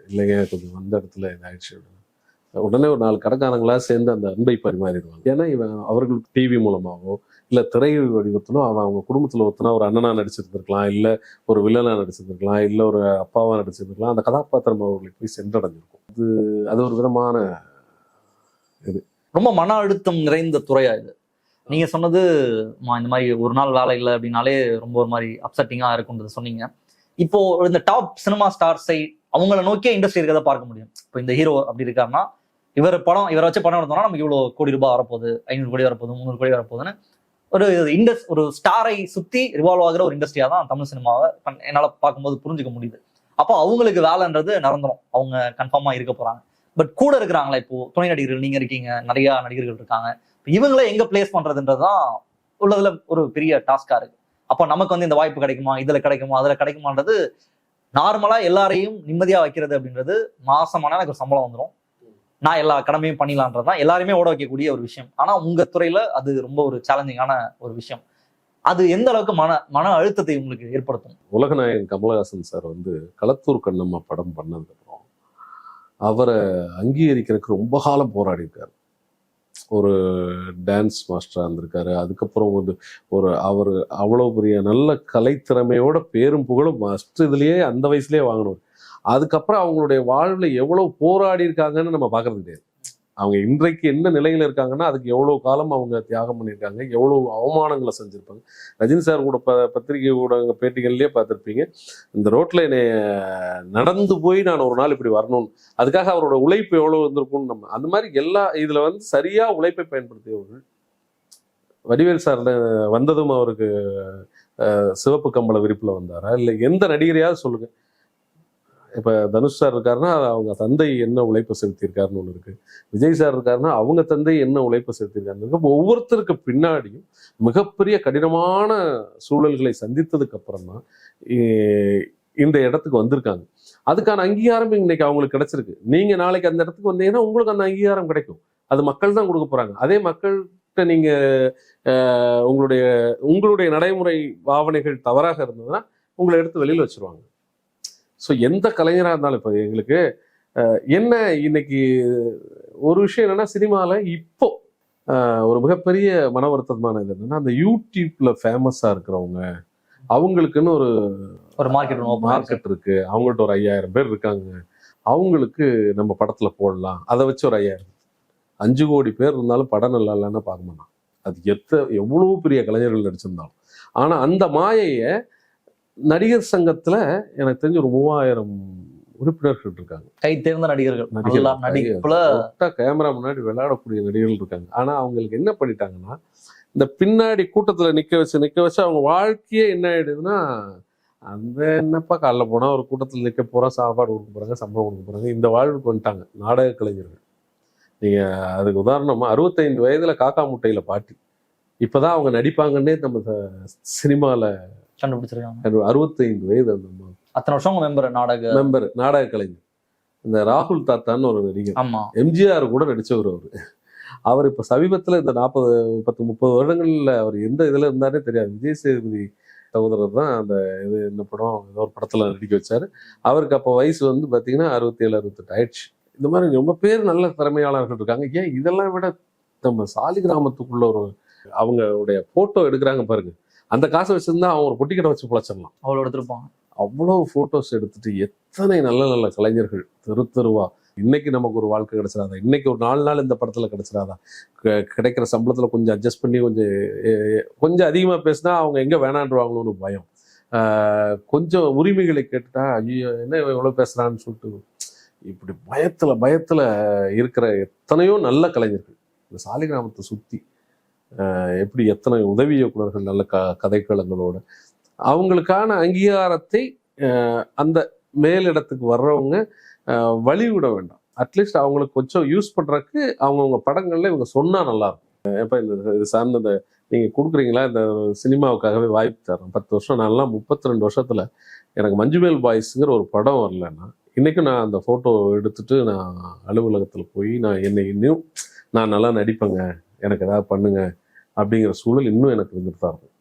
இல்லைங்க கொஞ்சம் வந்த இடத்துல இதாயிடுச்சு, உடனே ஒரு 4 கடைக்காரங்களா சேர்ந்து அந்த அன்பை பரிமாறிடுவாங்க. ஏன்னா அவர்கள் டிவி மூலமாவோ இல்ல திரை வடிவத்திலோ அவங்க குடும்பத்துல ஒருத்தனா ஒரு அண்ணனா நடிச்சிருந்திருக்கலாம், இல்ல ஒரு வில்லனா நடிச்சிருந்திருக்கலாம், இல்ல ஒரு அப்பாவா நடிச்சிருந்திருக்கலாம். அந்த கதாபாத்திரம் அவர்களுக்கு போய் சென்றடைஞ்சிருக்கும். அது ஒரு விதமான இது. ரொம்ப மன அழுத்தம் நிறைந்த துறையா இது. நீங்க சொன்னது இந்த மாதிரி ஒரு நாள் வேலை இல்லை அப்படின்னாலே ரொம்ப ஒரு மாதிரி அப்செட்டிங்கா இருக்குன்றது சொன்னீங்க. இப்போ இந்த டாப் சினிமா ஸ்டார்ஸை அவங்கள நோக்கிய இண்டஸ்ட்ரி இருக்கிறத பார்க்க முடியும். இப்போ இந்த ஹீரோ அப்படி இருக்காருன்னா, இவரை வச்சு படம் எடுத்தோம்னா நமக்கு இவ்வளவு கோடி ரூபாய் வரப்போகுது, 500 கோடி வரப்போகுது, 300 கோடி வரப்போகுதுன்னு ஒரு ஸ்டாரை சுத்தி ரிவால்வ் ஆகிற ஒரு இண்டஸ்ட்ரியா தான் தமிழ் சினிமாவை என்னால பார்க்கும்போது புரிஞ்சுக்க முடியுது. அப்போ அவங்களுக்கு வேலைன்றது நிரந்தரம், அவங்க கன்ஃபார்மா இருக்க போறாங்க. பட் கூட இருக்கிறாங்களா, இப்போ துணை நடிகர்கள் நீங்க இருக்கீங்க, நிறைய நடிகர்கள் இருக்காங்க, இவங்கள எங்க பிளேஸ் பண்றதுன்றதுதான் உள்ளதுல ஒரு பெரிய டாஸ்கா இருக்கு. அப்போ நமக்கு இந்த வாய்ப்பு கிடைக்குமா, இதுல கிடைக்குமா, அதுல கிடைக்குமான்றது நார்மலா எல்லாரையும் நிம்மதியா வைக்கிறது அப்படின்றது, மாசமான எனக்கு ஒரு சம்பளம் வந்துடும், நான் எல்லா கடமையும் பண்ணிடலான்றதுதான் எல்லாருமே ஓட வைக்கக்கூடிய ஒரு விஷயம். ஆனா உங்க துறையில அது ரொம்ப ஒரு சேலஞ்சிங்கான ஒரு விஷயம். அது எந்த அளவுக்கு மன அழுத்தத்தை உங்களுக்கு ஏற்படுத்தும்? உலகநாயகன் கமலஹாசன் சார் களத்தூர் கண்ணம்மா படம் பண்ணதுக்கு அப்புறம் அவரை அங்கீகரிக்கிறதுக்கு ரொம்ப காலம் போராடி இருக்காரு. ஒரு டான்ஸ் மாஸ்டரா இருந்திருக்காரு. அதுக்கப்புறம் அவர் அவ்வளவு பெரிய நல்ல கலைத்திறமையோட பேரும் புகழும் இதுலயே அந்த வயசுலயே வாங்கணும். அதுக்கப்புறம் அவங்களுடைய வாழ்வுல எவ்வளவு போராடி இருக்காங்கன்னு நம்ம பார்க்கறது கிடையாது. அவங்க இன்றைக்கு என்ன நிலையில இருக்காங்கன்னா, அதுக்கு எவ்வளவு காலம் அவங்க தியாகம் பண்ணியிருக்காங்க, எவ்வளவு அவமானங்களை செஞ்சிருப்பாங்க. ரஜினி சார் கூட பத்திரிகை ஊடக பேட்டிகள்லயே பார்த்துருப்பீங்க, இந்த ரோட்ல என்னை நடந்து போய் நான் ஒரு நாள் இப்படி வரணும்னு, அதுக்காக அவரோட உழைப்பு எவ்வளவு இருந்திருக்கும்னு நம்ம அந்த மாதிரி இதுல சரியா உழைப்பை பயன்படுத்தியவர்கள். வடிவேல் சார் வந்ததும் அவருக்கு சிவப்பு கம்பள விரிப்புல வந்தாரா, இல்லை எந்த நடிகரையாவது சொல்லுங்க. இப்ப தனுஷ் சார் இருக்காருன்னா அவங்க தந்தை என்ன உழைப்பு செலுத்தியிருக்காருன்னு ஒண்ணு இருக்கு. விஜய் சார் இருக்காருன்னா அவங்க தந்தை என்ன உழைப்பு செலுத்தியிருக்காரு. ஒவ்வொருத்தருக்கு பின்னாடியும் மிகப்பெரிய கடினமான சூழல்களை சந்தித்ததுக்கு அப்புறம் தான் இந்த இடத்துக்கு வந்திருக்காங்க. அதுக்கான அங்கீகாரம் இன்னைக்கு அவங்களுக்கு கிடைச்சிருக்கு. நீங்க நாளைக்கு அந்த இடத்துக்கு வந்தீங்கன்னா உங்களுக்கு அந்த அங்கீகாரம் கிடைக்கும். அது மக்கள் தான் கொடுக்க போறாங்க. அதே மக்கள்கிட்ட நீங்க உங்களுடைய நடைமுறை பாவனைகள் தவறாக இருந்ததுன்னா உங்களை எடுத்து வெளியில் வச்சிருவாங்க. ஸோ எந்த கலைஞராக இருந்தாலும் இப்போ எங்களுக்கு என்ன இன்னைக்கு ஒரு விஷயம் என்னன்னா, சினிமாவில் இப்போ ஒரு மிகப்பெரிய மன வருத்தமான இது என்னன்னா, அந்த யூடியூப்ல ஃபேமஸா இருக்கிறவங்க அவங்களுக்குன்னு ஒரு மார்க்கெட் இருக்கு. அவங்கள்ட்ட ஒரு 5000 பேர் இருக்காங்க. அவங்களுக்கு நம்ம படத்துல போடலாம், அதை வச்சு ஒரு 5000 5 கோடி பேர் இருந்தாலும் படம் நல்லா இல்லைன்னா பார்க்க மாட்டான். அது எவ்வளவு பெரிய கலைஞர்கள் நடிச்சிருந்தாலும். ஆனா அந்த மாயையை நடிகர் சங்கத்துல எனக்கு தெரிஞ்ச ஒரு 3000 உறுப்பினர்கள் இருக்காங்க. கை தேர்ந்த நடிகர்கள் கேமரா முன்னாடி விளையாடக்கூடிய நடிகர்கள் இருக்காங்க. ஆனா அவங்களுக்கு என்ன பண்ணிட்டாங்கன்னா, இந்த பின்னாடி கூட்டத்துல நிக்க வச்சு அவங்க வாழ்க்கையே என்ன ஆயிடுதுன்னா, அந்த என்னப்பா காலைல போனா ஒரு கூட்டத்துல நிக்க போறோம், சாப்பாடு கொடுக்க போறாங்க, சம்பளம் கொடுக்க போறாங்க, இந்த வாழ்வுக்கு வந்துட்டாங்க நாடக கலைஞர்கள். நீங்க அதுக்கு உதாரணமா 65 வயதுல காக்கா முட்டையில பாட்டி இப்பதான் அவங்க நடிப்பாங்கன்னே நம்ம சினிமால கண்டுபிடிச்சிருக்காங்க. 65 வயது அந்த அத்தனை வருஷம் மெம்பர் நாடக கலைஞர். இந்த ராகுல் தாத்தான்னு ஒரு நடிகர், ஆமா, எம்ஜிஆர் கூட நடிச்சவர் அவர் இப்ப சமீபத்துல இந்த 30 வருடங்கள்ல அவர் எந்த இதுல இருந்தாரே தெரியாது. விஜய் சேதுபதி சகோதரர் தான் அந்த இது என்ன படம் ஏதோ ஒரு படத்துல நடிக்க வச்சாரு. அவருக்கு அப்போ வயசு வந்து பாத்தீங்கன்னா 67 68 ஆயிடுச்சு. இந்த மாதிரி ரொம்ப பேர் நல்ல திறமையாளர்கள் இருக்காங்க. ஏன் இதெல்லாம் விட நம்ம சாலிகிராமத்துக்குள்ள அவங்களுடைய போட்டோ எடுக்கிறாங்க பாருங்க, அந்த காசை வச்சிருந்தா அவங்க ஒரு பொட்டிக்கடை வச்சு பிழைச்சிடலாம். அவ்வளோ எடுத்திருப்பாங்க. அவ்வளவு போட்டோஸ் எடுத்துட்டு எத்தனை நல்ல நல்ல கலைஞர்கள் தெருவா. இன்னைக்கு நமக்கு ஒரு வாழ்க்கை கிடைச்சிடாதா, இன்னைக்கு ஒரு 4 நாள் இந்த படத்துல கிடைச்சிடாதா, கிடைக்கிற சம்பளத்துல கொஞ்சம் அட்ஜஸ்ட் பண்ணி கொஞ்சம் அதிகமா பேசினா அவங்க எங்க வேணான்றுவாங்களோன்னு பயம். கொஞ்சம் உரிமைகளை கேட்டுட்டா ஐயோ என்ன எவ்வளவு பேசுறான்னு சொல்லிட்டு இப்படி பயத்துல இருக்கிற எத்தனையோ நல்ல கலைஞர்கள் இந்த சாலிகிராமத்தை சுத்தி எப்படி எத்தனை உதவி இயக்குனர்கள் நல்ல கதைக்களங்களோட அவங்களுக்கான அங்கீகாரத்தை அந்த மேலிடத்துக்கு வர்றவங்க வழிவிட வேண்டாம். அட்லீஸ்ட் அவங்களுக்கு கொஞ்சம் யூஸ் பண்றதுக்கு அவங்கவுங்க படங்கள்ல இவங்க சொன்னா நல்லா இருக்கும். எப்ப இது சார்ந்த நீங்க கொடுக்குறீங்களா, இந்த சினிமாவுக்காகவே வாய்ப்பு தரேன் 10 வருஷம். நான்லாம் 32 வருஷத்துல எனக்கு மஞ்சுமேல் பாய்ஸ்ங்கிற ஒரு படம் வரலன்னா இன்னைக்கும் நான் அந்த போட்டோ எடுத்துட்டு நான் அலுவலகத்துல போய் நான் நல்லா நடிப்பேங்க, எனக்கு ஏதாவது பண்ணுங்க அப்படிங்கிற சூழல் இன்னும் எனக்கு இருந்துட்டு தான் இருக்கும்.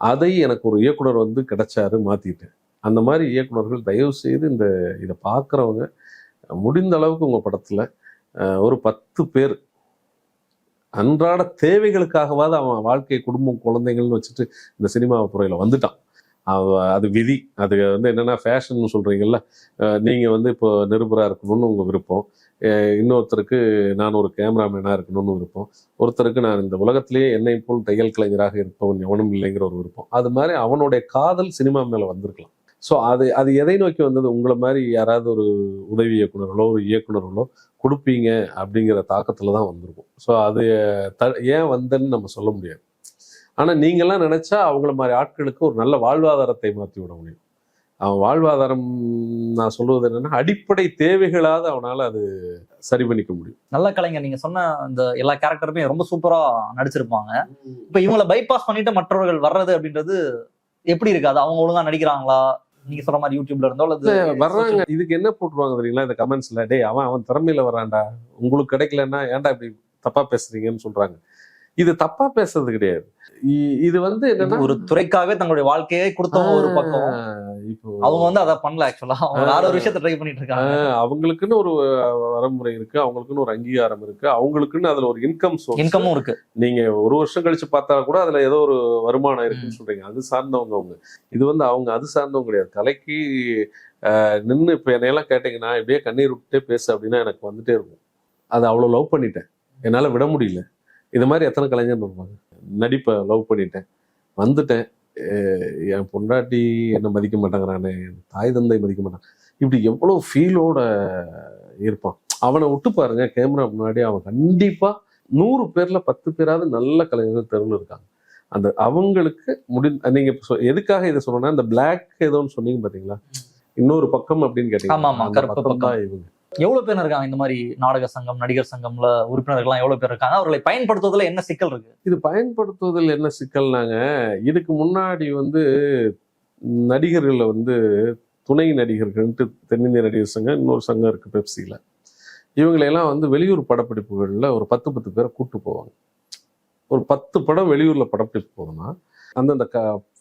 அதை எனக்கு ஒரு இயக்குனர் வந்து கிடைச்சாரு, மாத்திட்டேன். அந்த மாதிரி இயக்குனர்கள் தயவு செய்து இதை பார்க்குறவங்க முடிந்த அளவுக்கு உங்க படத்துல ஒரு 10 பேர் அன்றாட தேவைகளுக்காகவாது அவன் வாழ்க்கை குடும்பம் குழந்தைகள்னு வச்சுட்டு இந்த சினிமா துறையில வந்துட்டான். அது விதி. அது வந்து என்னன்னா ஃபேஷன் சொல்றீங்கல்ல, நீங்க வந்து இப்போ நிருபரா இருக்கணும்னு உங்க விருப்பம், இன்னொருத்தருக்கு நான் ஒரு கேமராமேனா இருக்கணும்னு விருப்பம், ஒருத்தருக்கு நான் இந்த உலகத்திலேயே என்னை போல் தையல் கலைஞராக இருப்பவன் எவனும் இல்லைங்கிற ஒரு விருப்பம். அது மாதிரி அவனுடைய காதல் சினிமா மேல வந்திருக்கலாம். ஸோ அது எதை நோக்கி வந்தது? உங்களை மாதிரி யாராவது ஒரு உதவி இயக்குனர்களோ ஒரு இயக்குனர்களோ கொடுப்பீங்க அப்படிங்கிற தாக்கத்துல தான் வந்திருக்கும். ஸோ அது ஏன் வந்தேன்னு நம்ம சொல்ல முடியாது. ஆனா நீங்கெல்லாம் நினைச்சா அவங்கள மாதிரி ஆட்களுக்கு ஒரு நல்ல வாழ்வாதாரத்தை மாற்றி விட முடியும். அவன் வாழ்வாதாரம் நான் சொல்லுவது என்னன்னா அடிப்படை தேவைகளாவது அவனால அது சரி பண்ணிக்க முடியும். நல்ல கலைஞர் நீங்க சொன்ன இந்த எல்லா கேரக்டருமே ரொம்ப சூப்பரா நடிச்சிருப்பாங்க. இப்ப இவங்களை பைபாஸ் பண்ணிட்டு மற்றவர்கள் வர்றது அப்படின்றது எப்படி இருக்காது? அவங்க ஒழுங்கா நடிக்கிறாங்களா? நீங்க சொல்ற மாதிரி யூடியூப்ல இருந்தோ வர்றாங்க. இதுக்கு என்ன போட்டுருவாங்க தெரியுங்களா இந்த கமெண்ட்ஸ்ல, டேய் அவன் திறமையில வரான்டா, உங்களுக்கு கிடைக்கலன்னா ஏன்டா இப்படி தப்பா பேசுறீங்கன்னு சொல்றாங்க. இது தப்பா பேசுறது கிடையாது. இது வந்து என்னன்னா ஒரு துறைக்காகவே தங்களுடைய வாழ்க்கையை கொடுத்தவங்க ஒரு பக்கம். இப்போ அவங்க வந்து அதை பண்ணல. ஆக்சுவலா அவங்க வேற ஒரு விஷயத்தை ட்ரை பண்ணிட்டு இருக்காங்க. அவங்களுக்குன்னு ஒரு வரமுறை இருக்கு, அவங்களுக்குன்னு ஒரு அங்கீகாரம் இருக்கு, அவங்களுக்குன்னு அதுல ஒரு இன்கமும் இருக்கு. நீங்க ஒரு வருஷம் கழிச்சு பார்த்தா கூட அதுல ஏதோ ஒரு வருமானம் இருக்குன்னு சொல்றீங்க, அது சார்ந்தவங்க அவங்க. இது வந்து அவங்க அது சார்ந்தவங்க கிடையாது. கலைக்கு நின்று இப்ப என்னையெல்லாம் கேட்டீங்கன்னா இப்படியே கண்ணீர் விட்டுட்டே பேசு அப்படின்னா எனக்கு வந்துட்டே இருக்கும். அது அவ்வளவு லவ் பண்ணிட்டேன், என்னால விட முடியல. இது மாதிரி எத்தனை கலைஞர் இருப்பாங்க. நடிப்பை லவ் பண்ணிட்டேன், வந்துட்டேன், என் பொண்டாட்டி என்ன மதிக்க மாட்டாங்கிறானே, தாய் தந்தை மதிக்க மாட்டான், இப்படி எவ்வளவு ஃபீலோட இருப்பான். அவனை விட்டு பாருங்க, கேமரா முன்னாடி அவன் கண்டிப்பா 100 பேர்ல 10 பேராவது நல்ல கலைஞர்கள் தெருவில் இருக்காங்க. அந்த அவங்களுக்கு நீங்க எதுக்காக இதை சொல்லணும்னா இந்த பிளாக் ஏதோன்னு சொன்னீங்க பாத்தீங்களா, இன்னொரு பக்கம் அப்படின்னு கேட்டீங்கன்னா இவங்க எவ்வளவு பேர் இருக்காங்க இந்த மாதிரி நாடக சங்கம் நடிகர் சங்கம்ல உறுப்பினர்கள்லாம் எவ்வளவு பேர் இருக்காங்க? அவர்களை பயன்படுத்துவதில் என்ன சிக்கல் இருக்கு? இது பயன்படுத்துவதில் என்ன சிக்கல்னாங்க, இதுக்கு முன்னாடி வந்து நடிகர்களை வந்து துணை நடிகர்கள்ட்டு தென்னிந்திய நடிகர் சங்கம் இன்னொரு சங்கம் இருக்கு பெப்சியில, இவங்களையெல்லாம் வந்து வெளியூர் படப்பிடிப்புகள்ல ஒரு 10 பேரை கூட்டு போவாங்க. ஒரு 10 படம் வெளியூர்ல படப்பிடிப்பு போகுதுன்னா அந்தந்த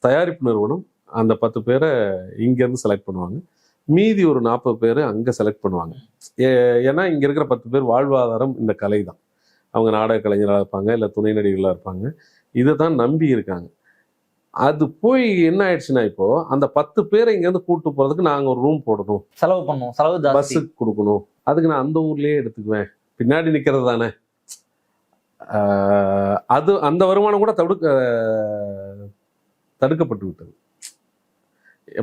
தயாரிப்பு நிறுவனம் அந்த 10 பேரை இங்க இருந்து செலக்ட் பண்ணுவாங்க, மீதி ஒரு 40 பேர் அங்க செலக்ட் பண்ணுவாங்க. ஏன்னா இங்க இருக்கிற 10 பேர் வாழ்வாதாரம் இந்த கலை தான். அவங்க நாடக கலைஞராக இருப்பாங்க, இல்ல துணை நடிகர்களா இருப்பாங்க, இதை தான் நம்பி இருக்காங்க. அது போய் என்ன ஆயிடுச்சுன்னா இப்போ அந்த 10 பேரை இங்க இருந்து கூட்டு போறதுக்கு நாங்க ஒரு ரூம் போடணும், செலவு பண்ணுவோம், செலவு பஸ்ஸுக்கு கொடுக்கணும், அதுக்கு நான் அந்த ஊர்லயே எடுத்துக்குவேன், பின்னாடி நிக்கிறது தானே. அது அந்த வருமானம் கூட தடுக்கப்பட்டு விட்டது.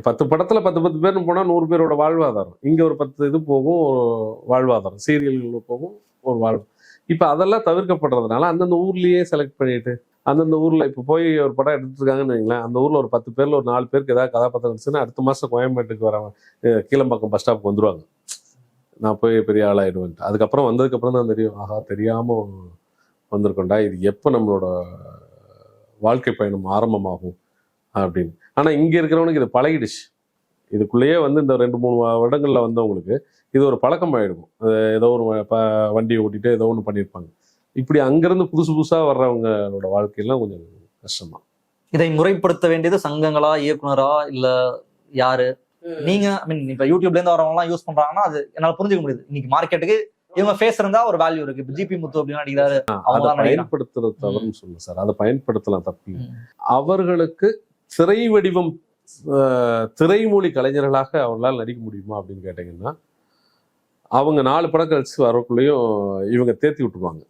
10 படத்துல 10 பேர்னு போனா 100 பேரோட வாழ்வாதாரம், இங்க ஒரு 10 இது போகும் வாழ்வாதாரம், சீரியல்கள் போகும் ஒரு வாழ்வு. இப்ப அதெல்லாம் தவிர்க்கப்படுறதுனால அந்தந்த ஊர்லயே செலக்ட் பண்ணிட்டு அந்தந்த ஊர்ல இப்ப போய் ஒரு படம் எடுத்துட்டு இருக்காங்கன்னு வைங்களேன், அந்த ஊர்ல ஒரு 10 பேர்ல ஒரு 4 பேருக்கு ஏதாவது கதாபாத்திரம் இருந்துச்சுன்னா அடுத்த மாசம் கோயம்பேட்டுக்கு வரவங்க கீழம்பாக்கம் பஸ் ஸ்டாப்புக்கு வந்துருவாங்க. நான் போய் பெரிய ஆளாயிடுவேன். அதுக்கப்புறம் வந்ததுக்கு தான் தெரியும், ஆஹா தெரியாம வந்திருக்கோண்டா, இது எப்ப நம்மளோட வாழ்க்கை பயணம் ஆரம்பமாகும் அப்படின்னு. ஆனா இங்க இருக்கிறவனுக்கு இது பழகிடுச்சு. இதுக்குள்ளேயே வந்து இந்த 2-3 வருடங்கள்ல வந்தவங்களுக்கு இது ஒரு பழக்கம் ஆயிடும். ஏதோ ஒரு வண்டியை ஓட்டிட்டு ஏதோ ஒன்று பண்ணியிருப்பாங்க. இப்படி அங்கிருந்து புதுசு புதுசா வர்றவங்களோட வாழ்க்கையெல்லாம் கொஞ்சம் கஷ்டமா. இதை முறைப்படுத்த வேண்டியது சங்கங்களா, இயக்குனரா, இல்ல யாரு? நீங்க இப்ப யூடியூப்ல இருந்து வரவங்க எல்லாம் யூஸ் பண்றாங்கன்னா அது என்னால புரிஞ்சுக்க முடியுது. இன்னைக்கு மார்க்கெட்டுக்கு இவங்க ஃபேஸ் இருந்தா ஒரு வேல்யூ இருக்கு. இப்ப ஜிபி முத்து அப்படின்னு நடிக்கிறாரு, அதை பயன்படுத்துறது தவறுன்னு சொல்லுங்க சார். அதை பயன்படுத்தலாம், தப்பு. அவர்களுக்கு திரை வடிவம், திரைமொழி கலைஞர்களாக அவர்களால் நடிக்க முடியுமா அப்படின்னு கேட்டீங்கன்னா, அவங்க 4 படம் கழிச்சு வரக்குள்ளேயும் இவங்க தேர்த்தி விட்டுருவாங்க.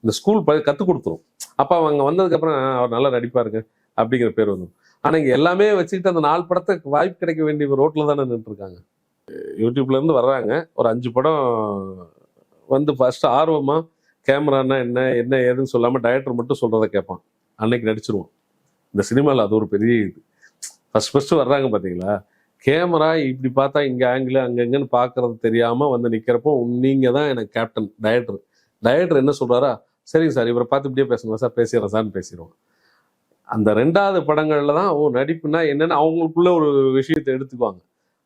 இந்த ஸ்கூல் கற்றுக் கொடுத்துரும். அப்போ அவங்க வந்ததுக்கப்புறம் அவர் நல்லா நடிப்பாருங்க அப்படிங்கிற பேர் வந்துடும். ஆனால் இங்கே எல்லாமே வச்சுக்கிட்டு அந்த 4 படத்துக்கு வாய்ப்பு கிடைக்க வேண்டிய ரோட்டில் தானே நின்றுருக்காங்க. யூடியூப்ல இருந்து வர்றாங்க, ஒரு 5 படம் வந்து ஃபர்ஸ்ட் ஆர்வமாக கேமரானா என்ன என்ன ஏதுன்னு சொல்லாமல் டைரக்டர் மட்டும் சொல்கிறத கேட்பான். அன்னைக்கு நடிச்சிருவோம். இந்த சினிமாவில் அது ஒரு பெரிய இது. ஃபர்ஸ்ட் வர்றாங்க பார்த்தீங்களா, கேமரா இப்படி பார்த்தா இங்கே ஆங்கிள் அங்கங்கன்னு பார்க்கறது தெரியாமல் வந்து நிற்கிறப்போ நீங்கள் தான் எனக்கு கேப்டன். டைரக்டர் என்ன சொல்கிறாரா, சரிங்க சார் இவரை பார்த்து இப்படியே பேசணும் சார், பேசிடுறேன் சார்னு பேசிடுவோம். அந்த 2வது படங்கள்ல தான் நடிப்புனா என்னன்னு அவங்களுக்குள்ள ஒரு விஷயத்தை எடுத்துக்குவாங்க.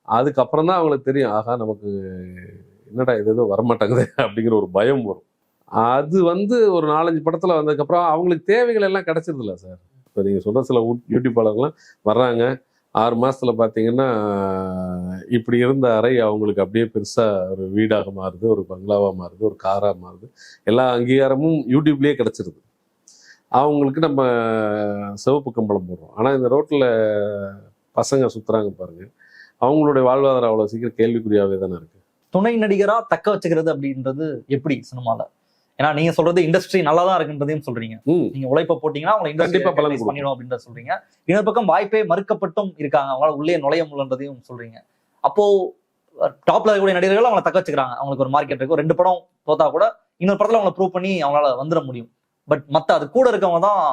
அதுக்கப்புறம் தான் அவங்களுக்கு தெரியும், ஆகா நமக்கு என்னடா இது எதுவும் வரமாட்டாங்குது அப்படிங்கிற ஒரு பயம் வரும். அது வந்து ஒரு 4-5 படத்துல வந்ததுக்கப்புறம் அவங்களுக்கு தேவைகள் எல்லாம் கிடைச்சிருதுல்ல சார். இப்போ நீங்கள் சொல்கிற சில யூடியூப்பாளர்லாம் வர்றாங்க, 6 மாசத்துல பார்த்தீங்கன்னா இப்படி இருந்த அறை அவங்களுக்கு அப்படியே பெருசாக ஒரு வீடாக மாறுது, ஒரு பங்களாவாக மாறுது, ஒரு காராக மாறுது. எல்லா அங்கீகாரமும் யூடியூப்லேயே கிடச்சிருது. அவங்களுக்கு நம்ம சிவப்பு கம்பளம் போடுறோம். ஆனால் இந்த ரோட்டில் பசங்க சுற்றுறாங்க பாருங்க, அவங்களுடைய வாழ்வாதாரம் அவ்வளோ சீக்கிரம் கேள்விக்குறியாகவே தானே இருக்கு. துணை நடிகரா தக்க வச்சுக்கிறது அப்படின்றது எப்படி சினிமால? ஏன்னா நீங்க சொல்றது இண்டஸ்ட்ரி நல்லா தான் இருக்குன்றதையும் சொல்றீங்க. நீங்க உழைப்ப போட்டீங்கன்னா உங்களை இண்டஸ்ட்ரி பண்ணிடும் அப்படின்றத சொல்றீங்க. இன்னொரு பக்கம் வாய்ப்பே மறுக்கப்பட்டும் இருக்காங்க, அவங்களால உள்ளே நுழைய முடியலன்றதையும் சொல்றீங்க. அப்போ டாப்ல இருக்கக்கூடிய நடிகர்கள் அவங்களை தக்க வச்சுக்கிறாங்க. அவங்களுக்கு ஒரு மார்க்கெட் இருக்கும். 2 படம் தோத்தா கூட இன்னொரு படத்துல அவங்களை ப்ரூவ் பண்ணி அவங்களால வந்துட முடியும். பட் மத்த அது கூட இருக்கவங்க தான்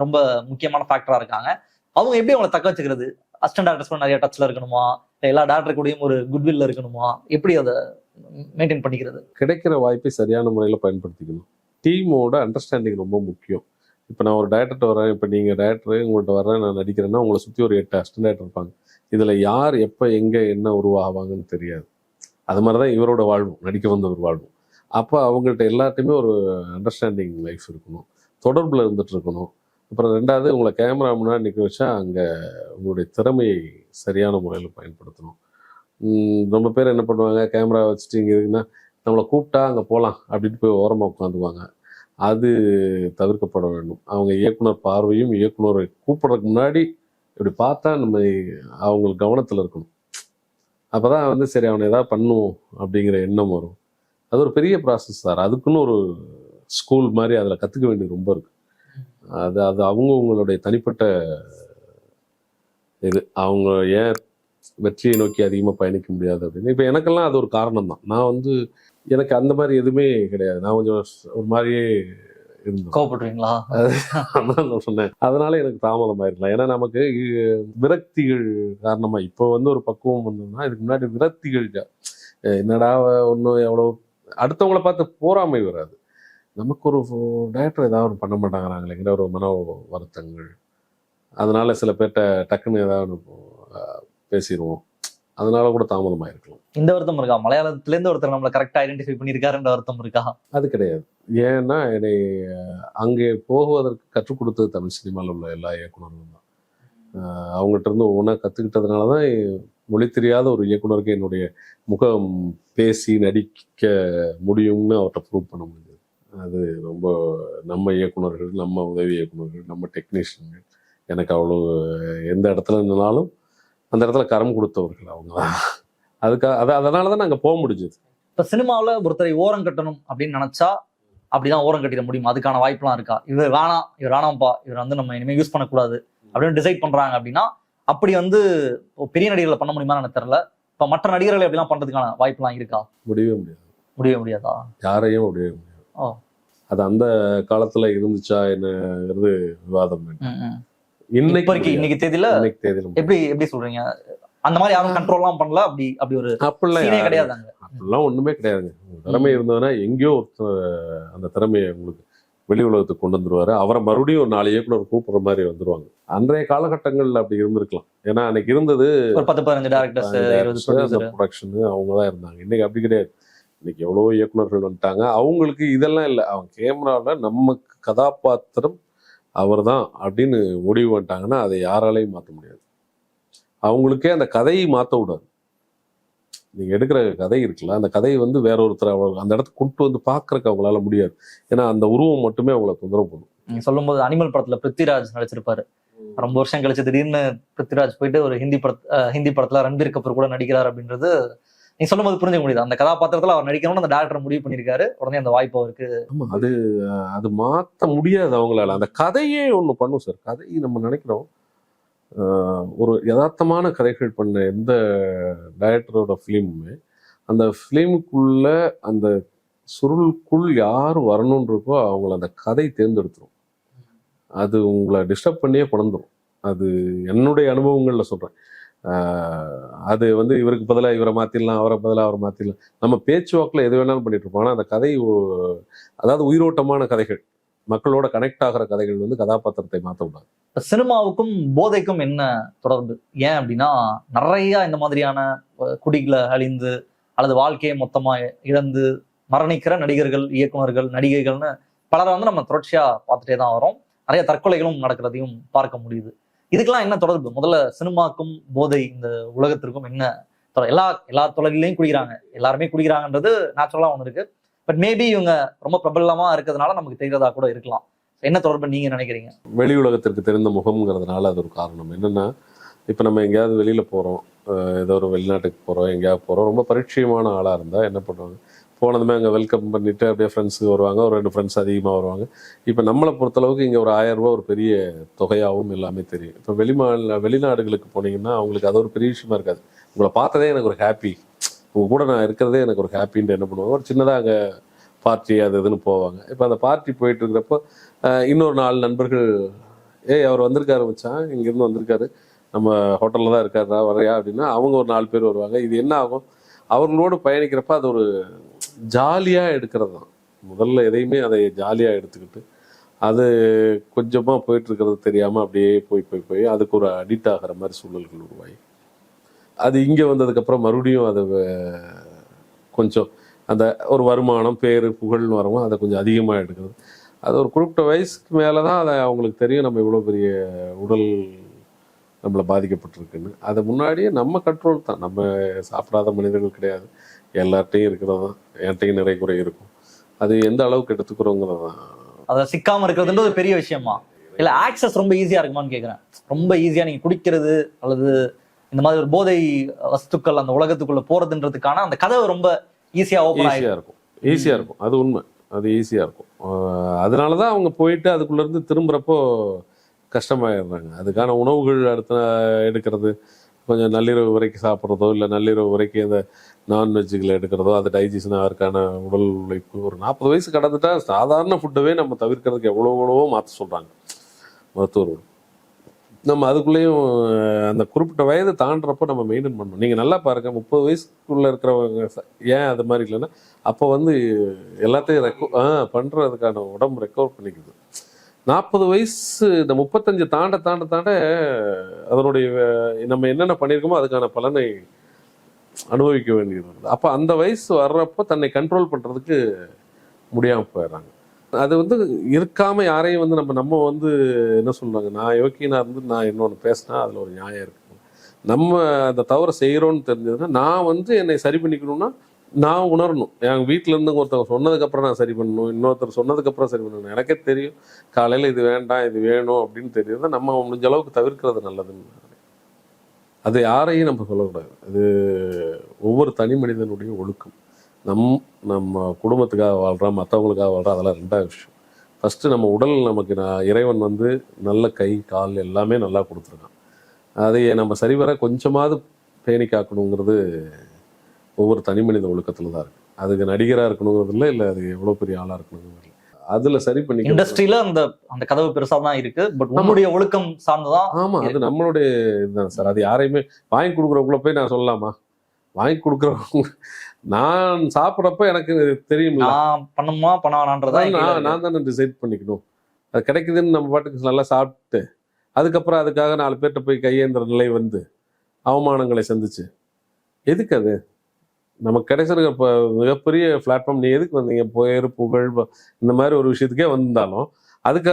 ரொம்ப முக்கியமான ஃபேக்டரா இருக்காங்க. அவங்க எப்படி அவங்களை தக்க வச்சுக்கிறது? அசிஸ்டன்ட் டேரக்டர்ஸ் கூட நிறைய டச்ல இருக்கணுமா, எல்லா டேரக்டர் கூடயும் ஒரு குட்வில்ல இருக்கணுமா, எப்படி அதை மெயின்டைன் பண்ணிக்கிறது? கிடைக்கிற வாய்ப்பை சரியான முறையில் பயன்படுத்திக்கணும். டீமோட அண்டர்ஸ்டாண்டிங் ரொம்ப முக்கியம். இப்போ நான் ஒரு டேரக்டர் வரேன், இப்போ நீங்கள் டேரக்டர் உங்கள்கிட்ட வரேன், நான் நடிக்கிறேன்னா உங்களை சுற்றி ஒரு 8 அசிஸ்டன்ட் டேரக்டர் இருப்பாங்க. இதில் யார் எப்போ எங்கே என்ன உருவாகுவாங்கன்னு தெரியாது. அது மாதிரி தான் இவரோட வாழ்வும், நடிக்க வந்தவர் வாழ்வும். அப்போ அவங்கள்ட்ட எல்லாத்தையுமே ஒரு அண்டர்ஸ்டாண்டிங் லைஃப் இருக்கணும், தொடர்பில் இருந்துட்டு இருக்கணும். அப்புறம் 2வது உங்களை கேமரா முன்னாடி நிற்க வச்சா அங்கே உங்களுடைய திறமையை சரியான முறையில் பயன்படுத்தணும். ரொம்ப பேர் என்ன பண்ணுவாங்க, கேமரா வச்சுட்டு இங்கே இருக்குன்னா நம்மளை கூப்பிட்டா அங்கே போகலாம் அப்படின்ட்டு போய் ஓரமாக உட்காந்துவாங்க. அது தவிர்க்கப்பட வேண்டும். அவங்க இயக்குனர் பார்வையும் இயக்குனரை கூப்பிட்றதுக்கு முன்னாடி இப்படி பார்த்தா நம்ம அவங்களுக்கு கவனத்தில் இருக்கணும். அப்போ தான் வந்து சரி அவனை ஏதாவது பண்ணுவோம் அப்படிங்கிற எண்ணம் வரும். அது ஒரு பெரிய ப்ராசஸ் சார். அதுக்குன்னு ஒரு ஸ்கூல் மாதிரி அதில் கற்றுக்க வேண்டியது ரொம்ப இருக்குது. அது அவங்களுடைய தனிப்பட்ட இது. அவங்க ஏன் வெற்றியை நோக்கி அதிகமாக பயணிக்க முடியாது அப்படின்னு. இப்போ எனக்கெல்லாம் அது ஒரு காரணம் தான். நான் வந்து எனக்கு அந்த மாதிரி எதுவுமே கிடையாது. நான் கொஞ்சம் ஒரு மாதிரியே இருந்தேன். கோவப்படுறீங்களா? அதான் நான் சொன்னேன். அதனால எனக்கு தாமதமாயிருக்கலாம். ஏன்னா நமக்கு விரக்திகள் காரணமாக இப்போ வந்து ஒரு பக்குவம் வந்தோம்னா, இதுக்கு முன்னாடி விரக்திகள் என்னடா ஒன்றும் எவ்வளோ அடுத்தவங்களை பார்த்து போராமை வராது. நமக்கு ஒரு டைரக்டர் ஏதாவது பண்ண மாட்டாங்கிறாங்களேங்கிற ஒரு மன வருத்தங்கள். அதனால சில பேர்கிட்ட டக்குன்னு ஏதாவது பேசிடுவோம். அதனால கூட தாமதமாக இருக்கலாம். இந்த வருத்தம் இருக்கா? மலையாளத்திலேருந்து ஒருத்தர் நம்மளை கரெக்டாக ஐடென்டிஃபை பண்ணியிருக்காருன்ற வருத்தம் இருக்கா? அது கிடையாது. ஏன்னா என்னை அங்கே போகுவதற்கு கற்றுக் கொடுத்தது தமிழ் சினிமாவில் உள்ள எல்லா இயக்குனர்களும் தான். அவங்ககிட்ட இருந்து ஒவ்வொன்றா கற்றுக்கிட்டதுனால தான் மொழி தெரியாத ஒரு இயக்குனருக்கு என்னுடைய முகம் பேசி நடிக்க முடியும்னு அவர்கிட்ட ப்ரூவ் பண்ண முடியுது. அது ரொம்ப நம்ம இயக்குனர்கள், நம்ம உதவி இயக்குனர்கள், நம்ம டெக்னீஷியன்கள் எனக்கு அவ்வளோ எந்த இடத்துல இருந்தாலும் அந்த இடத்துல கரம் கொடுத்தவர்கள் அவங்க தான். அதனால தான் நாங்கள் போக முடிஞ்சது. இப்போ சினிமாவில் ஒருத்தரை ஓரம் கட்டணும் அப்படின்னு நினச்சா அப்படிதான் ஓரம் கட்டிட முடியும்? அதுக்கான வாய்ப்புலாம் இருக்கா? இவர் வேணாம்ப்பா, இவர் வந்து நம்ம இனிமேல் யூஸ் பண்ணக்கூடாது அப்படின்னு டிசைட் பண்ணுறாங்க அப்படின்னா அப்படி வந்து பெரிய நடிகர்களை பண்ண முடியுமா எனக்கு தெரியல. இப்போ மற்ற நடிகர்களை அப்படிலாம் பண்ணுறதுக்கான வாய்ப்புலாம் இருக்கா? முடியவே முடியாதா? யாரையும் முடியவே முடியாது. அது அந்த காலத்தில் இருந்துச்சா என்னங்கிறது விவாதம். இன்னைக்கு தேதியில எப்படி சொல்றீங்க? அந்த மாதிரி யாரும் கண்ட்ரோல்லாம் பண்ணல, அப்படி ஒரு அப்படிலாம் கிடையாது. அப்படிலாம் ஒண்ணுமே கிடையாதுங்க. திறமை இருந்ததுன்னா எங்கேயோ அந்த திறமையை உங்களுக்கு வெளி உலகத்துக்கு கொண்டு வந்துருவாரு. அவரை மறுபடியும் ஒரு 4 இயக்குனர் கூப்பிடுற மாதிரி வந்துருவாங்க. அன்றைய காலகட்டங்கள்ல அப்படி இருந்திருக்கலாம். ஏன்னா அன்னைக்கு இருந்தது ஒரு 10-15 டேரக்டர்ஸ், 20 அந்த ப்ரொடியூசர். ப்ரொடக்ஷன் அவங்க தான் இருந்தாங்க. இன்னைக்கு அப்படி கிடையாது. இன்னைக்கு எவ்வளவோ இயக்குனர்கள் வந்துட்டாங்க. அவங்களுக்கு இதெல்லாம் இல்லை. அவங்க கேமரால நமக்கு கதாபாத்திரம் அவர் தான் அப்படின்னு முடிவு பண்ணிட்டாங்கன்னா அதை யாராலையும் மாற்ற முடியாது. அவங்களுக்கே அந்த கதையை மாற்ற விடாது. நீங்க எடுக்கிற கதை இருக்குல்ல, அந்த கதையை வந்து வேற ஒருத்தர் அந்த இடத்துக்கு கொண்டு வந்து பார்க்கறதுக்கு அவங்களால முடியாது. ஏன்னா அந்த உருவம் மட்டுமே அவங்கள தொந்தரவு பண்ணும். நீங்க சொல்லும்போது அனிமல் படத்துல பிருத்திவிராஜ் நடிச்சிருப்பாரு. ரொம்ப வருஷம் கழிச்சு திடீர்னு பிருத்திவிராஜ் போயிட்டு ஒரு ஹிந்தி படத்துல ரன்பீர் கபூர் கூட நடிக்கிறார் அப்படின்றது நீங்க சொல்லும்போது புரிஞ்சுக்க முடியுது. அந்த கதாபாத்திரத்துல அவர் நடிக்கணும்னு அந்த டேரக்டர் முடிவு பண்ணிருக்காரு. உடனே அந்த வாய்ப்பு அவருக்கு. ஆமா, அது மாற்ற முடியாது அவங்களால. அந்த கதையே ஒண்ணு பண்ணும் சார். கதை நம்ம நினைக்கிறோம் ஒரு யதார்த்தமான கதைகள் பண்ண எந்த டைரக்டரோட ஃபிலிமுமே அந்த ஃபிலிமுக்குள்ள அந்த சுருளுக்குள் யார் வரணுன்றப்போ அவங்கள அந்த கதை தேர்ந்தெடுத்துரும். அது உங்களை டிஸ்டர்ப் பண்ணியே கொண்டுரும். அது என்னுடைய அனுபவங்கள்ல சொல்றேன். அது வந்து இவருக்கு பதிலாக இவரை மாத்திடலாம், அவரை பதிலாக அவரை மாத்திடலாம். நம்ம பேச்சுவாக்கில் எது வேணாலும் பண்ணிட்டு இருப்போம். ஆனால் அந்த கதை அதாவது உயிரோட்டமான கதைகள், மக்களோட கனெக்ட் ஆகிற கதைகள் வந்து கதாபாத்திரத்தை மாற்ற விடாது. சினிமாவுக்கும் போதைக்கும் என்ன தொடர்பு? ஏன் அப்படின்னா நிறைய இந்த மாதிரியான குடிகளை அழிந்து அல்லது வாழ்க்கையை மொத்தமா இழந்து மரணிக்கிற நடிகர்கள், இயக்குனர்கள், நடிகைகள்னு பலரை வந்து நம்ம தொடர்ச்சியா பார்த்துட்டே தான் வரோம். நிறைய தற்கொலைகளும் நடக்கிறதையும் பார்க்க முடியுது. இதுக்கெல்லாம் என்ன தொடர்பு? முதல்ல சினிமாக்கும் போதை இந்த உலகத்திற்கும் என்ன தொடர்பு? எல்லா தொழிலையும் குடிக்கிறாங்க, எல்லாருமே குடிக்கிறாங்கன்றது நேச்சுரலா ஒன்று இருக்கு. பட் மேபி இவங்க ரொம்ப பிரபலமா இருக்கிறதுனால நமக்கு தெரிகிறதா கூட இருக்கலாம். என்ன தொடர்பு நீங்க நினைக்கிறீங்க? வெளி உலகத்திற்கு தெரிந்த முகம்ங்கிறதுனால அது ஒரு காரணம். என்னன்னா இப்போ நம்ம எங்கேயாவது வெளியில போறோம், ஏதோ ஒரு வெளிநாட்டுக்கு போறோம், எங்கேயாவது போறோம், ரொம்ப பரிச்சயமான ஆளா இருந்தா என்ன பண்ணுவாங்க, போனதுமே அங்கே வெல்கம் பண்ணிட்டு அப்படியே ஃப்ரெண்ட்ஸுக்கு வருவாங்க, ஒரு 2 ஃப்ரெண்ட்ஸ் அதிகமாக வருவாங்க. இப்போ நம்மளை பொறுத்தளவுக்கு இங்கே ஒரு 1000 ரூபா ஒரு பெரிய தொகையாகவும் எல்லாமே தெரியும். இப்போ வெளிநாடுகளுக்கு போனீங்கன்னா அவங்களுக்கு அது ஒரு பெரிய விஷயமா இருக்காது. உங்களை பார்த்ததே எனக்கு ஒரு ஹாப்பி, உங்க கூட நான் இருக்கிறதே எனக்கு ஒரு ஹாப்பின்ட்டு என்ன பண்ணுவாங்க, ஒரு சின்னதாக அங்கே பார்ட்டி அது இதுன்னு போவாங்க. இப்போ அந்த பார்ட்டி போயிட்டு இருக்கிறப்போ இன்னொரு 4 நண்பர்கள், அவர் வந்திருக்காரு மச்சான், இங்கேருந்து வந்திருக்காரு, நம்ம ஹோட்டலில் தான் இருக்காருடா, வரையா அப்படின்னா அவங்க ஒரு 4 பேர் வருவாங்க. இது என்ன ஆகும், அவர்களோடு பயணிக்கிறப்ப அது ஒரு ஜாலியாக எடுக்கிறது தான். முதல்ல எதையுமே அதை ஜாலியாக எடுத்துக்கிட்டு அது கொஞ்சமாக போயிட்டு இருக்கிறது தெரியாமல் அப்படியே போய் அதுக்கு ஒரு அடிக்ட் ஆகிற மாதிரி சூழல்கள் உருவாகி அது இங்கே வந்ததுக்கப்புறம் மறுபடியும் அது கொஞ்சம் அந்த ஒரு வருமானம், பேர், புகழ்னு வரவும் அதை கொஞ்சம் அதிகமாக எடுக்கிறது. அது ஒரு குறிப்பிட்ட வயசுக்கு மேலே தான் அதை அவங்களுக்கு தெரியும் நம்ம இவ்வளோ பெரிய உடல் நம்மளை பாதிக்கப்பட்டிருக்குன்னு. அது முன்னாடியே நம்ம கண்ட்ரோல் தான். நம்ம சாப்பிடாத மனிதர்கள் கிடையாது, எல்லார்ட்டையும் இருக்கிறது தான். என்கிட்டையும் நிறைய குறை இருக்கும். அது எந்த அளவுக்கு எடுத்துக்கிறோங்கிறது தான். அதை சிக்காம இருக்கிறதுன்றது பெரிய விஷயமா இல்லை ஆக்சஸ் ரொம்ப ஈஸியா இருக்குமான்னு கேட்குறேன். ரொம்ப ஈஸியா நீங்க குடிக்கிறது அல்லது இந்த மாதிரி ஒரு போதை வஸ்துக்கள் அந்த உலகத்துக்குள்ள போறதுன்றதுக்கான அந்த கதவு ரொம்ப ஈஸியா ஓப்பன் ஈஸியா இருக்கும். அது உண்மை, அது ஈஸியா இருக்கும். அதனாலதான் அவங்க போயிட்டு அதுக்குள்ள இருந்து திரும்புறப்போ கஷ்டமாயிடுறாங்க. அதுக்கான உணவுகள் அடுத்த எடுக்கிறது, கொஞ்சம் நள்ளிரவு வரைக்கும் சாப்பிட்றதோ இல்லை நள்ளிரவு வரைக்கும் இந்த நான்வெஜ்களை எடுக்கிறதோ, அது டைஜஷன் ஆகிறதுக்கான உடல் உழைப்பு. ஒரு 40 வயசு கடந்துட்டா சாதாரண ஃபுட்டவே நம்ம தவிர்க்கிறதுக்கு எவ்வளவோ மாற்ற சொல்கிறாங்க மருத்துவர்கள். நம்ம அதுக்குள்ளேயும் அந்த குறிப்பிட்ட வயதை தாண்டுறப்போ நம்ம மெயின்டைன் பண்ணணும். நீங்கள் நல்லா பாருங்கள், 30 வயசுக்குள்ளே இருக்கிறவங்க ஏன் அது மாதிரி இல்லைன்னா அப்போ வந்து எல்லாத்தையும் பண்ணுறதுக்கான உடம்பு ரெக்கவர் பண்ணிக்குது. 40 வயசு இந்த 35 தாண்ட அதனுடைய நம்ம என்னென்ன பண்ணியிருக்கோமோ அதுக்கான பலனை அனுபவிக்க வேண்டியது. அப்போ அந்த வயசு வர்றப்போ தன்னை கண்ட்ரோல் பண்ணுறதுக்கு முடியாமல் போயிடுறாங்க. அது வந்து இருக்காம யாரையும் வந்து நம்ம வந்து என்ன சொல்றாங்க, நான் யோக்கியனா இருந்து நான் இன்னொன்று பேசினா அதில் ஒரு நியாயம் இருக்கு. நம்ம அந்த தவறை செய்கிறோன்னு தெரிஞ்சதுன்னா நான் வந்து என்னை சரி பண்ணிக்கணும்னா நான் உணரணும். என் வீட்டில இருந்து ஒருத்தவங்க சொன்னதுக்கப்புறம் நான் சரி பண்ணணும், இன்னொருத்தர் சொன்னதுக்கப்புறம் சரி பண்ணணும். எனக்கே தெரியும் காலையில் இது வேண்டாம் இது வேணும் அப்படின்னு தெரியுது. நம்ம முடிஞ்ச அளவுக்கு தவிர்க்கிறது நல்லதுன்னு. அது யாரையும் நம்ம சொல்லக்கூடாது. அது ஒவ்வொரு தனி மனிதனுடைய ஒழுக்கம். நம்ம குடும்பத்துக்காக வாழ்கிறோம், மற்றவங்களுக்காக வாழ்கிறோம், அதெல்லாம் 2வது விஷயம். ஃபஸ்ட்டு நம்ம உடல் நமக்கு இறைவன் வந்து நல்ல கை கால் எல்லாமே நல்லா கொடுத்துருக்கான். அதை நம்ம சரிவர கொஞ்சமாவது பேணி காக்கணுங்கிறது ஒவ்வொரு தனி மனித ஒழுக்கத்தில் தான் இருக்குது. அதுக்கு நடிகராக இருக்கணுங்கிறது இல்லை அது எவ்வளோ பெரிய ஆளாக இருக்கணுங்கிறது இல்லை. அதில் சரி பண்ணி இண்டஸ்ட்ரியில அந்த கதவு பெருசாக தான் இருக்கு. பட் நம்மளுடைய ஒழுக்கம் சார்ந்ததான். ஆமாம், அது நம்மளுடைய இதுதான் சார். அது யாரையுமே வாங்கி கொடுக்குறவங்கள போய் நான் சொல்லலாமா? வாங்கி கொடுக்குறவங்க நான் சாப்பிட்றப்ப எனக்கு தெரியும், நான் பண்ணுமா பண்ண வேணான்றதா நான் தானே டிசைட் பண்ணிக்கணும். அது கிடைக்குதுன்னு நம்ம பாட்டுக்கு நல்லா சாப்பிட்டு அதுக்கப்புறம் அதுக்காக 4 பேர்கிட்ட போய் கையேந்திர நிலை வந்து அவமானங்களை சந்திச்சு எதுக்கு அது? நமக்கு கிடைச்சிருக்க இப்போ மிகப்பெரிய பிளாட்ஃபார்ம். நீ எதுக்கு வந்தீங்க? பேர் புகழ் இந்த மாதிரி ஒரு விஷயத்துக்கே வந்தாலும் அதுக்கு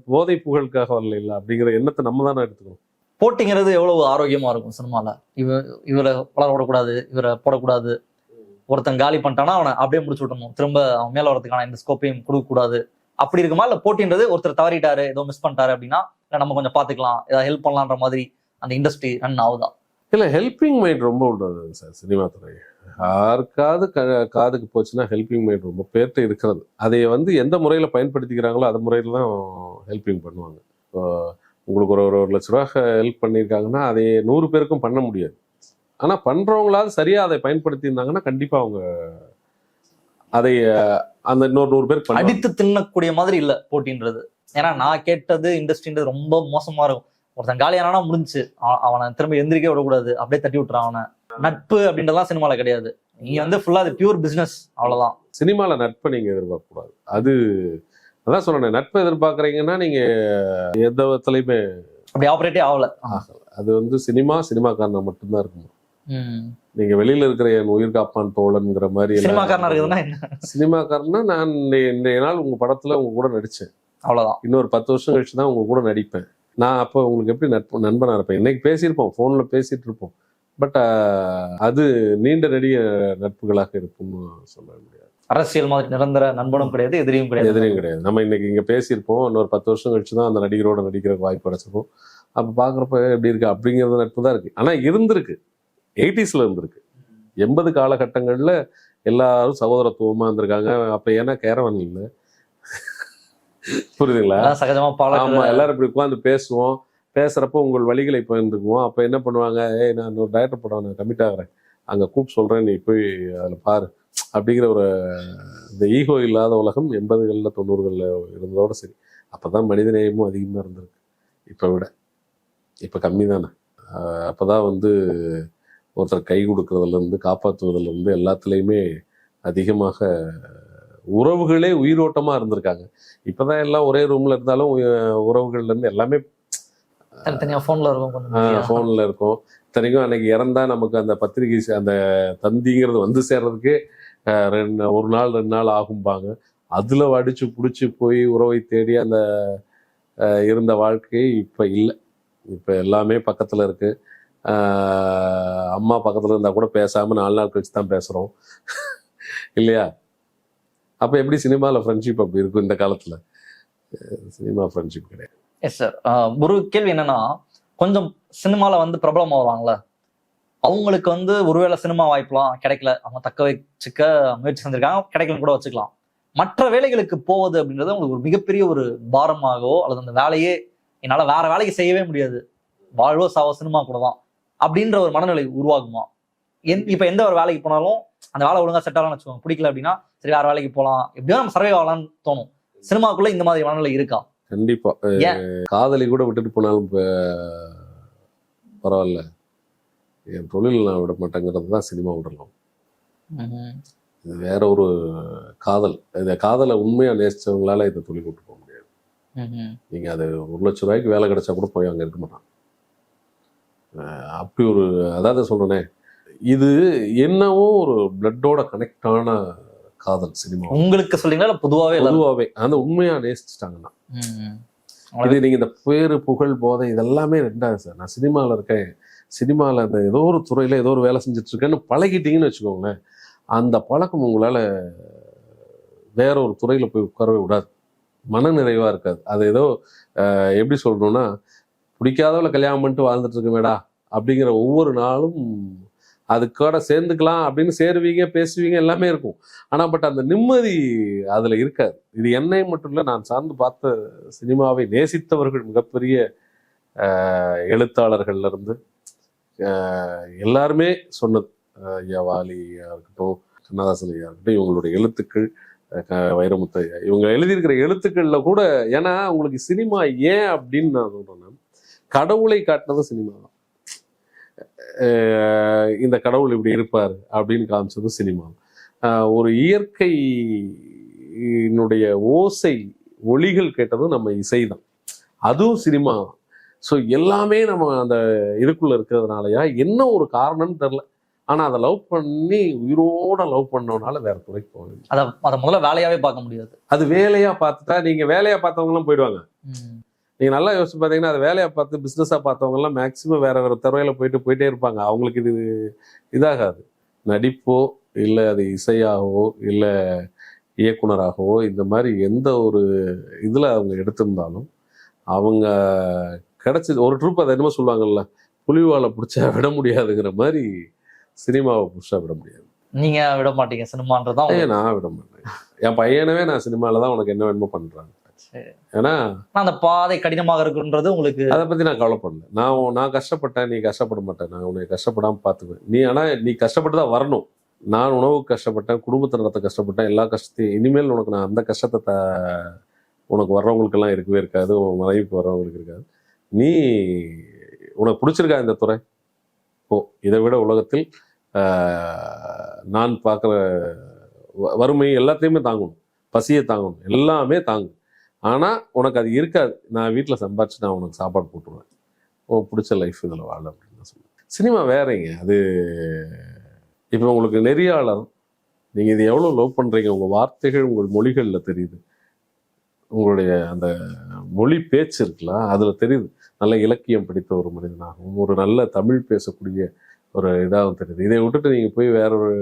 போதை புகழுக்காக வரல இல்லை அப்படிங்கிற எண்ணத்தை நம்ம தானே எடுத்துக்கணும். போட்டிங்கிறது எவ்வளவு ஆரோக்கியமா இருக்கும் சினிமால. இவரை வளர விடக்கூடாது, இவரை போடக்கூடாது, ஒருத்தன் காலி பண்ணிட்டானா அவனை அப்படியே முடிச்சு விட்டணும், திரும்ப அவன் மேல வரதுக்கான இந்த ஸ்கோப்பையும் கொடுக்க கூடாது. அப்படி இருக்குமா? இல்ல போட்டின்றது ஒருத்தர் தவறிட்டாரு, ஏதோ மிஸ் பண்ணிட்டாரு அப்படின்னா இல்ல நம்ம கொஞ்சம் பாத்துக்கலாம், ஏதாவது ஹெல்ப் பண்ணலான்ற மாதிரி அந்த இண்டஸ்ட்ரி ரன் ஆகுதா? இல்லை, ஹெல்பிங் மைண்ட் ரொம்ப உள்ளது சார் சினிமா துறை. யாருக்காவது காதுக்கு போச்சுன்னா ஹெல்பிங் மைண்ட் ரொம்ப பேர்ட்டு இருக்கிறது. அதை வந்து எந்த முறையில் பயன்படுத்திக்கிறாங்களோ அது முறையில் தான் ஹெல்பிங் பண்ணுவாங்க. இப்போ உங்களுக்கு ஒரு 1,00,000 ரூபா ஹெல்ப் பண்ணியிருக்காங்கன்னா அதை 100 பேருக்கும் பண்ண முடியாது. ஆனால் பண்ணுறவங்களாவது சரியாக அதை பயன்படுத்தியிருந்தாங்கன்னா கண்டிப்பாக அவங்க அதை அந்த இன்னொரு 100 பேருக்கு அடித்து தின்னக்கூடிய மாதிரி இல்லை போட்டின்றது. ஏன்னா நான் கேட்டது இண்டஸ்ட்ரின்றது ரொம்ப மோசமா இருக்கும். ஒருத்தன் காலியானா முடிஞ்சு அவனை திரும்ப எந்திரிக்க விடக்கூடாது, அப்படியே தட்டி விட்டுறான் அவனை. நட்பு அப்படின்றதுலாம் சினிமால கிடையாது. நீங்க வந்து ஃபுல்லா அது பியூர் பிசினஸ், அவ்வளவுதான். சினிமால நட்பை நீங்க எதிர்பார்க்க கூடாது. அதான் சொல்றேன், நட்பை எதிர்பார்க்கறீங்கன்னா நீங்க எந்த விதத்துலயுமே அப்படி ஆப்ரேட்டே ஆகல. அது வந்து சினிமாக்காரனா மட்டும்தான் இருக்கும். நீங்க வெளியில இருக்கிற என் உயிர் காப்பான் தோழன்ங்கிற மாதிரி சினிமாக்காரனா இருக்குதுன்னா என்ன? சினிமாக்காரன்னா நான் இன்றைய நாள் உங்க படத்துல உங்க கூட நடிச்சேன், அவ்வளவுதான். இன்னொரு 10 வருஷம் கழிச்சு தான் உங்க கூட நடிப்பேன். நான் அப்போ உங்களுக்கு எப்படி நண்பனா இருப்பேன்? இன்னைக்கு பேசியிருப்போம், போன்ல பேசிட்டு இருப்போம், பட் அது நீண்ட நெடிய நட்புகளாக இருக்கும்னு சொல்ல முடியாது. அரசியல் மாதிரி நிரந்தர நண்பனும் கிடையாது, எதிரியும் கிடையாது. நம்ம இன்னைக்கு இங்க பேசியிருப்போம், இன்னொரு 10 வருஷம் கழிச்சு தான் அந்த நடிகரோட நடிக்கிற வாய்ப்பு கிடைச்சிருக்கும். அப்ப பாக்குறப்ப எப்படி இருக்கு அப்படிங்கிறது நட்பு தான் இருக்கு. ஆனா இருந்திருக்கு, 80ஸ்ல இருந்திருக்கு. 80 காலகட்டங்கள்ல எல்லாரும் சகோதரத்துவமா இருந்திருக்காங்க. அப்ப ஏன்னா கேரவன் இல்லை, புரியுதுங்களா? சகஜமா ஆமா, எல்லாரும் இப்படி உட்காந்து பேசுவோம். பேசுறப்போ உங்கள் வழிகளை பகிர்ந்துக்குவோம். அப்ப என்ன பண்ணுவாங்க, நான் ஒரு டைரக்டர் படம் நான் கமிட் ஆகிறேன், அங்க கூப்பிட்டு சொல்றேன், நீ போய் அதுல பாரு அப்படிங்கிற ஒரு இந்த ஈகோ இல்லாத உலகம் 80களில் 90களில் இருந்ததோட சரி. அப்பதான் மனிதநேயமும் அதிகமா இருந்திருக்கு. இப்ப விட இப்ப கம்மி தானே. அப்பதான் வந்து ஒருத்தர் கை கொடுக்கறதுல இருந்து காப்பாற்றுவதுல இருந்து எல்லாத்துலேயுமே அதிகமாக உறவுகளே உயிரோட்டமா இருந்திருக்காங்க. இப்பதான் எல்லாம் ஒரே ரூம்ல இருந்தாலும் உறவுகள்ல இருந்து எல்லாமே தனித்தனியா போன்ல இருக்கும். இத்தனைக்கும் அன்னைக்கு இறந்தா நமக்கு அந்த பத்திரிகை அந்த தந்திங்கிறது வந்து சேர்றதுக்கு 1 நாள் 2 நாள் ஆகும்பாங்க. அதுல அடிச்சு புடிச்சு போய் உறவை தேடி அந்த இருந்த வாழ்க்கை இப்ப இல்லை. இப்ப எல்லாமே பக்கத்துல இருக்கு. அம்மா பக்கத்துல இருந்தா கூட பேசாம 4 நாள் கழிச்சு தான் பேசுறோம் இல்லையா? அப்ப எப்படி சினிமால ஃப்ரெண்ட்ஷிப் அப்படி இருக்கும் இந்த காலத்துல? சினிமா ஃப்ரெண்ட்ஷிப் கிடையாது. Yes sir. ஒரு கேள்வி என்னன்னா, கொஞ்சம் சினிமால வந்து பிரபலம் ஆவாங்கல்ல, அவங்களுக்கு வந்து ஒருவேளை சினிமா வாய்ப்புலாம் கிடைக்கல, அவங்க தக்க வச்சுக்க முயற்சி செஞ்சிருக்காங்க, கிடைக்கலன்னு கூட வச்சுக்கலாம். மற்ற வேலைகளுக்கு போவது அப்படின்றது உங்களுக்கு ஒரு மிகப்பெரிய ஒரு பாரமாகவோ அல்லது அந்த வேலையே என்னால வேற வேலைக்கு செய்யவே முடியாது, வாழ்வோ சாவோ சினிமா கூட தான் அப்படின்ற ஒரு மனநிலை உருவாகுமா? இப்ப எந்த ஒரு வேலைக்கு போனாலும் அந்த வேலை ஒழுங்கா செட் ஆகலாம்னு வச்சுக்கோங்க, பிடிக்கல அப்படின்னா சரி வேற வேலைக்கு போகலாம், எப்படியோ நம்ம சர்வே ஆகலாம்னு தோணும். சினிமாக்குள்ள இந்த மாதிரி மனநிலை இருக்கா? கண்டிப்பா. காதலி கூட விட்டுட்டு போனாலும் பரவாயில்ல, என் தொழில் நான் விட மாட்டேங்கிறது தான் சினிமா விடலாம். இது வேற ஒரு காதல். இந்த காதலை உண்மையா நேசிச்சவங்களால இந்த தொழில் விட்டு போக முடியாது. நீங்க அது 1,00,000 ரூபாய்க்கு வேலை கிடைச்சா கூட போய் அங்க இருக்க மாட்டான். அப்படி ஒரு, அதாவது சொல்றேனே, இது என்னவோ ஒரு பிளட்டோட கனெக்ட் ஆன காதல் சினிமா. உங்களுக்கு சொல்றீங்களா? பொதுவாவே அந்த உண்மையா நேசிச்சுட்டாங்கன்னா இது நீங்க இந்த பேரு புகழ் போதை இதெல்லாமே ரெண்டாவது சார். நான் சினிமாவில் இருக்கேன், சினிமாவில் அந்த ஏதோ ஒரு துறையில ஏதோ ஒரு வேலை செஞ்சுட்டு இருக்கேன்னு பழகிட்டீங்கன்னு வச்சுக்கோங்களேன், அந்த பழக்கம் உங்களால வேற ஒரு துறையில போய் உட்காரவே விடாது, மன நிறைவா இருக்காது. அது ஏதோ எப்படி சொல்லணும்னா, பிடிக்காதவளை கல்யாணம் பண்ணிட்டு வாழ்ந்துட்டு இருக்கமேடா அப்படிங்கிற ஒவ்வொரு நாளும் அதுக்கூட சேர்ந்துக்கலாம் அப்படின்னு சேருவீங்க, பேசுவீங்க, எல்லாமே இருக்கும். ஆனா பட் அந்த நிம்மதி அதுல இருக்காது. இது என்னை மட்டும் இல்லை, நான் சார்ந்து பார்த்த சினிமாவை நேசித்தவர்கள் மிகப்பெரிய எழுத்தாளர்கள்ல இருந்து எல்லாருமே சொன்னது, ஐயா வாலியா இருக்கட்டும், கண்ணதாசன் ஐயா இருக்கட்டும், இவங்களுடைய எழுத்துக்கள், வைரமுத்து ஐயா, இவங்க எழுதியிருக்கிற எழுத்துக்கள்ல கூட, ஏன்னா உங்களுக்கு சினிமா ஏன் அப்படின்னு நான் சொல்றேன்னா, கடவுளை காட்டினது சினிமா தான். இந்த கடவுள் இப்படி இருப்பார் அப்படின்னு காமிச்சது சினிமா. ஒரு இயற்கையினுடைய ஓசை ஒலிகள் கேட்டதும் நம்ம இசை தான், அதுவும் சினிமா. ஸோ எல்லாமே நம்ம அந்த இதுக்குள்ள இருக்கிறதுனாலயா என்ன ஒரு காரணம்னு தெரில. ஆனா அதை லவ் பண்ணி உயிரோட லவ் பண்ணனால வேற துறைக்கு போக வேண்டியது. அதை முதல்ல வேலையாவே பார்க்க முடியாது. அது வேலையா பார்த்துட்டா நீங்க வேலையா பார்த்தவங்க எல்லாம் போயிடுவாங்க. நீங்க நல்லா யோசிச்சு பார்த்தீங்கன்னா அது வேலையா பார்த்து பிசினஸா பார்த்தவங்க எல்லாம் மேக்சிமம் வேற வேற துறையில போயிட்டே இருப்பாங்க. அவங்களுக்கு இது இதாகாது. நடிப்போ இல்லை அது இசையாகவோ இல்லை இயக்குனராகவோ இந்த மாதிரி எந்த ஒரு இதுல அவங்க எடுத்திருந்தாலும் அவங்க கிடைச்சது ஒரு ட்ரூப். அதை என்னமோ சொல்லுவாங்கல்ல, புலிவாலை பிடிச்சா விட முடியாதுங்கிற மாதிரி சினிமாவை பிடிச்சா விட முடியாது. நீங்க விட மாட்டீங்க சினிமான்றதான்? நான் விட மாட்டேன். என் பையனவே நான் சினிமால தான் உனக்கு என்ன வேணுமோ பண்றாங்க. ஏன்னா அந்த பாதை கடினமாக இருக்குன்றது உங்களுக்கு அதை பத்தி நான் கவலைப்படல. நான் கஷ்டப்பட்டேன், நீ கஷ்டப்பட மாட்டேன், நான் உன்னை கஷ்டப்படாம பார்த்துக்குவேன். நீ கஷ்டப்பட்டு தான் வரணும். நான் உணவுக்கு கஷ்டப்பட்டேன், குடும்பத்தை நடத்த கஷ்டப்பட்டேன், எல்லா கஷ்டத்தையும் இனிமேல் உனக்கு நான் அந்த கஷ்டத்தை உனக்கு வர்றவங்களுக்கெல்லாம் இருக்கவே இருக்காது, உன் மனைவிக்கு வர்றவங்களுக்கு இருக்காது. நீ உனக்கு பிடிச்சிருக்கா இந்த துறை ஓ, இதை விட உலகத்தில் நான் பார்க்குற வறுமை எல்லாத்தையுமே தாங்கணும், பசியை தாங்கணும், எல்லாமே தாங்கும். ஆனால் உனக்கு அது இருக்காது. நான் வீட்டில் சம்பாதிச்சு நான் உனக்கு சாப்பாடு போட்டுருவேன், உனக்கு பிடிச்ச லைஃப் இதில் வாழ அப்படின்னு தான் சொல்லுவேன். சினிமா வேறங்க அது. இப்போ உங்களுக்கு நெறியாளர், நீங்கள் இது எவ்வளோ லவ் பண்ணுறீங்க, உங்கள் வார்த்தைகள் உங்கள் மொழிகளில் தெரியுது, உங்களுடைய அந்த மொழி பேச்சு இருக்குல்ல அதில் தெரியுது. நல்ல இலக்கியம் படித்த ஒரு மனிதனாகவும் ஒரு நல்ல தமிழ் பேசக்கூடிய ஒரு இதாகவும் தெரியுது. இதை விட்டுட்டு நீங்கள் போய் வேற ஒரு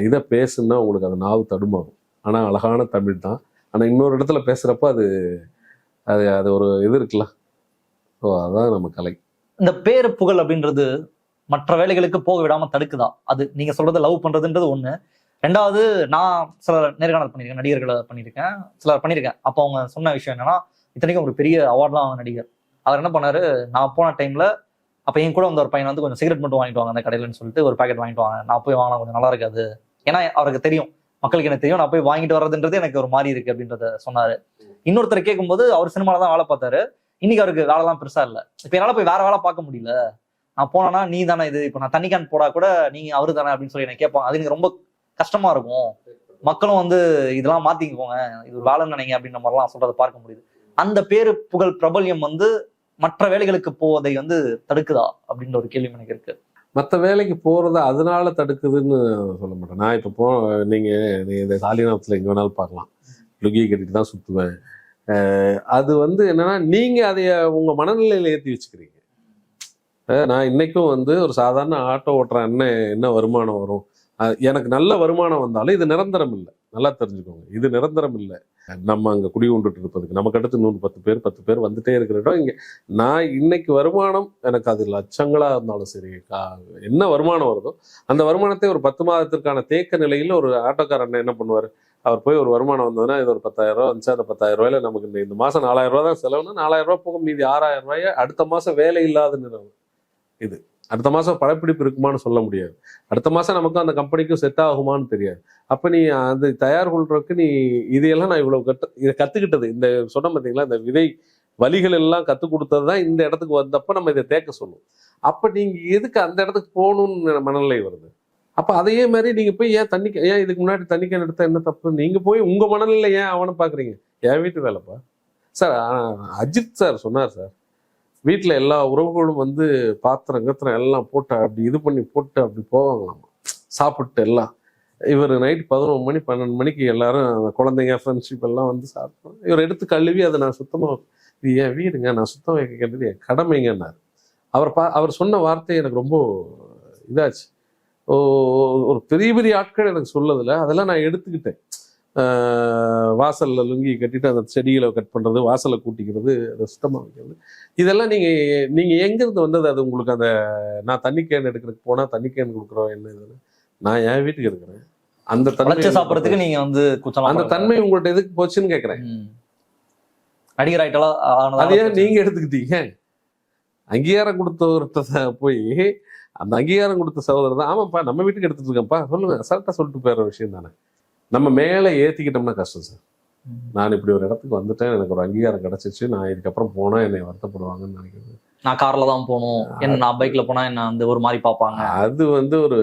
இதை பேசுன்னா உங்களுக்கு அது நாவு தடுமாறும். ஆனால் அழகான தமிழ் தான். ஆனால் இன்னொரு இடத்துல பேசுகிறப்ப அது அது அது ஒரு இது இருக்குல்ல. ஸோ அதுதான் நம்ம கலை. இந்த பேரு புகழ் அப்படின்றது மற்ற வேலைகளுக்கு போக விடாம தடுக்குதா? அது நீங்க சொல்றது லவ் பண்றதுன்றது ஒண்ணு. ரெண்டாவது, நான் சில நேர்காணல் பண்ணியிருக்கேன், நடிகர்களை பண்ணியிருக்கேன், சிலர் பண்ணியிருக்கேன். அப்போ அவங்க சொன்ன விஷயம் என்னன்னா, இத்தனைக்கும் ஒரு பெரிய அவார்ட்லாம் அவங்க நடிகர். அவர் என்ன பண்ணாரு, நான் போன டைம்ல அப்போ என் கூட வந்த ஒரு பையன் வந்து கொஞ்சம் சிகரெட் மட்டும் வாங்கிட்டு வாங்க அந்த கடையிலன்னு சொல்லிட்டு ஒரு பேக்கெட் வாங்கிட்டு வாங்க, நான் போய் வாங்கலாம், கொஞ்சம் நல்லா இருக்காது. ஏன்னா அவருக்கு தெரியும், மக்களுக்கு எனக்கு தெரியும், நான் போய் வாங்கிட்டு வர்றதுன்றது எனக்கு ஒரு மாதிரி இருக்கு அப்படின்றத சொன்னாரு. இன்னொருத்தர் கேட்கும்போது அவர் சினிமால தான் வேலை பார்த்தாரு, இன்னைக்கு அவருக்கு வேலைலாம் பெருசா இல்லை. இப்போ என்னால் போய் வேற வேலை பார்க்க முடியல, நான் போனேன்னா நீ தானே இது, இப்போ நான் தண்ணி கேன் போடா கூட நீங்க அவரு தானே அப்படின்னு சொல்லி எனக்கு கேட்பாங்க. அது எனக்கு ரொம்ப கஷ்டமா இருக்கும். மக்களும் வந்து இதெல்லாம் மாத்திக்கோங்க, இது ஒரு வேலைன்னு நினைங்க அப்படின்ற மாதிரிலாம் சொல்றதை பார்க்க முடியுது. அந்த பேரு புகழ் பிரபல்யம் வந்து மற்ற வேலைகளுக்கு போவதை வந்து தடுக்குதா அப்படின்ற ஒரு கேள்வி எனக்கு இருக்கு. மற்ற வேலைக்கு போறத அதனால தடுக்குதுன்னு சொல்ல மாட்டேன். நான் இப்போ நீங்க இந்த சாலினாத்துல எங்க வேணாலும் பார்க்கலாம், லுங்கியை கட்டிட்டு தான் சுத்துவேன். அது வந்து என்னன்னா நீங்க அதைய உங்க மனநிலையில ஏற்றி வச்சுக்கிறீங்க. நான் இன்னைக்கும் வந்து ஒரு சாதாரண ஆட்டோ ஓட்டுறேன், என்ன வருமானம் வரும், எனக்கு நல்ல வருமானம் வந்தாலும் இது நிரந்தரம் இல்லை. நல்லா தெரிஞ்சுக்கோங்க, இது நிரந்தரம் இல்லை. நம்ம அங்கே குடி கொண்டுட்டு இருப்பதுக்கு நமக்கு அடுத்து 10 பேர் வந்துட்டே இருக்கிற இடம் இங்கே. நான் இன்னைக்கு வருமானம் எனக்கு அது லட்சங்களாக இருந்தாலும் சரி, என்ன வருமானம் வருதோ அந்த வருமானத்தை ஒரு 10 மாதத்திற்கான தேக்க நிலையில் ஒரு ஆட்டோக்கார அண்ணன் என்ன பண்ணுவார், அவர் போய் ஒரு வருமானம் வந்ததுன்னா இது ஒரு 10,000 ரூபா வந்துச்சு, அந்த 10,000 ரூபாயில நமக்கு இந்த மாதம் 4,000 ரூபா தான் செலவுனா 4,000 ரூபா போக மீதி 6,000 ரூபாயை அடுத்த மாதம் வேலை இல்லாத நிறுவனம் இது. அடுத்த மாதம் படப்பிடிப்பு இருக்குமான்னு சொல்ல முடியாது, அடுத்த மாதம் நமக்கும் அந்த கம்பெனிக்கும் செட் ஆகுமான்னு தெரியாது. அப்போ நீ அந்த தயார் கொள்றதுக்கு நீ இதையெல்லாம் நான் இவ்வளவு இதை கற்றுக்கிட்டது, இந்த சொன்ன பார்த்தீங்களா, இந்த விதை வழிகள் எல்லாம் கற்றுக் கொடுத்தது தான் இந்த இடத்துக்கு வந்தப்போ நம்ம இதை தேக்க சொல்லுவோம். அப்போ நீங்கள் எதுக்கு அந்த இடத்துக்கு போகணும்னு மனநிலை வருது. அப்போ அதையே மாதிரி நீங்கள் போய் ஏன் இதுக்கு முன்னாடி தண்ணிக்கேன் எடுத்தா என்ன தப்பு, நீங்கள் போய் உங்கள் மனநிலை ஏன் அவனை பார்க்குறீங்க? என் வீட்டு வேலைப்பா சார். அஜித் சார் சொன்னார் சார், வீட்டில் எல்லா உறவுகளும் வந்து பாத்திரம் எல்லாம் போட்டு அப்படி இது பண்ணி போட்டு அப்படி போவாங்களாம் சாப்பிட்டு எல்லாம். இவர் நைட் 11 மணி 12 மணிக்கு எல்லாரும் அந்த குழந்தைங்க ஃப்ரெண்ட்ஷிப் எல்லாம் வந்து சாப்பிட்டோம். இவர் எடுத்து கழுவி அதை நான் சுத்தமாக, இது என் வீடுங்க, நான் சுத்தம் வைக்க கேட்டது என் கடமைங்கன்னாரு. அவர் சொன்ன வார்த்தை எனக்கு ரொம்ப இதாச்சு. ஒரு பெரிய பெரிய ஆட்கள் எனக்கு சொல்லதில்லை, அதெல்லாம் நான் எடுத்துக்கிட்டேன். வாசலில் லுங்கி கட்டிட்டு அந்த செடிகளை கட் பண்ணுறது, வாசலை கூட்டிக்கிறது, அதை சுத்தமாக வைக்கிறது, இதெல்லாம் நீங்கள் எங்கேருந்து வந்தது அது உங்களுக்கு? அந்த நான் தண்ணி கேன் எடுக்கிறதுக்கு போனால் தண்ணி கேன் கொடுக்குறோம் என்ன இது, நான் என் வீட்டுக்கு இருக்கிறேன், அந்த தண்ணி சாப்பிட்றதுக்கு நீங்கள் வந்து அந்த தன்மை உங்கள்கிட்ட எதுக்கு போச்சுன்னு கேட்குறேன். நடிகர் ஆயிட்டலாம், அதையே நீங்கள் எடுத்துக்கிட்டீங்க. அங்கீகாரம் கொடுத்தவர்கிட்ட போய் அந்த அங்கீகாரம் கொடுத்த சகோதரர் தான், ஆமாப்பா நம்ம வீட்டுக்கு எடுத்துட்டு இருக்கேன்ப்பா சொல்லுங்க, அசால்ட்டாக சொல்லிட்டு போயிடுற விஷயம் தானே. நம்ம மேலே ஏற்றிக்கிட்டோம்னா கஷ்டம் சார். நான் இப்படி ஒரு இடத்துக்கு வந்துட்டேன், எனக்கு ஒரு அங்கீகாரம் கிடச்சிச்சு, நான் இதுக்கப்புறம் போனால் என்னை வருத்தப்படுவாங்கன்னு நினைக்கிறது நான் கார்ல தான் போகணும், என்ன நான் பைக்ல போனா என்ன அந்த ஒரு மாதிரி பார்ப்பாங்க. அது வந்து ஒரு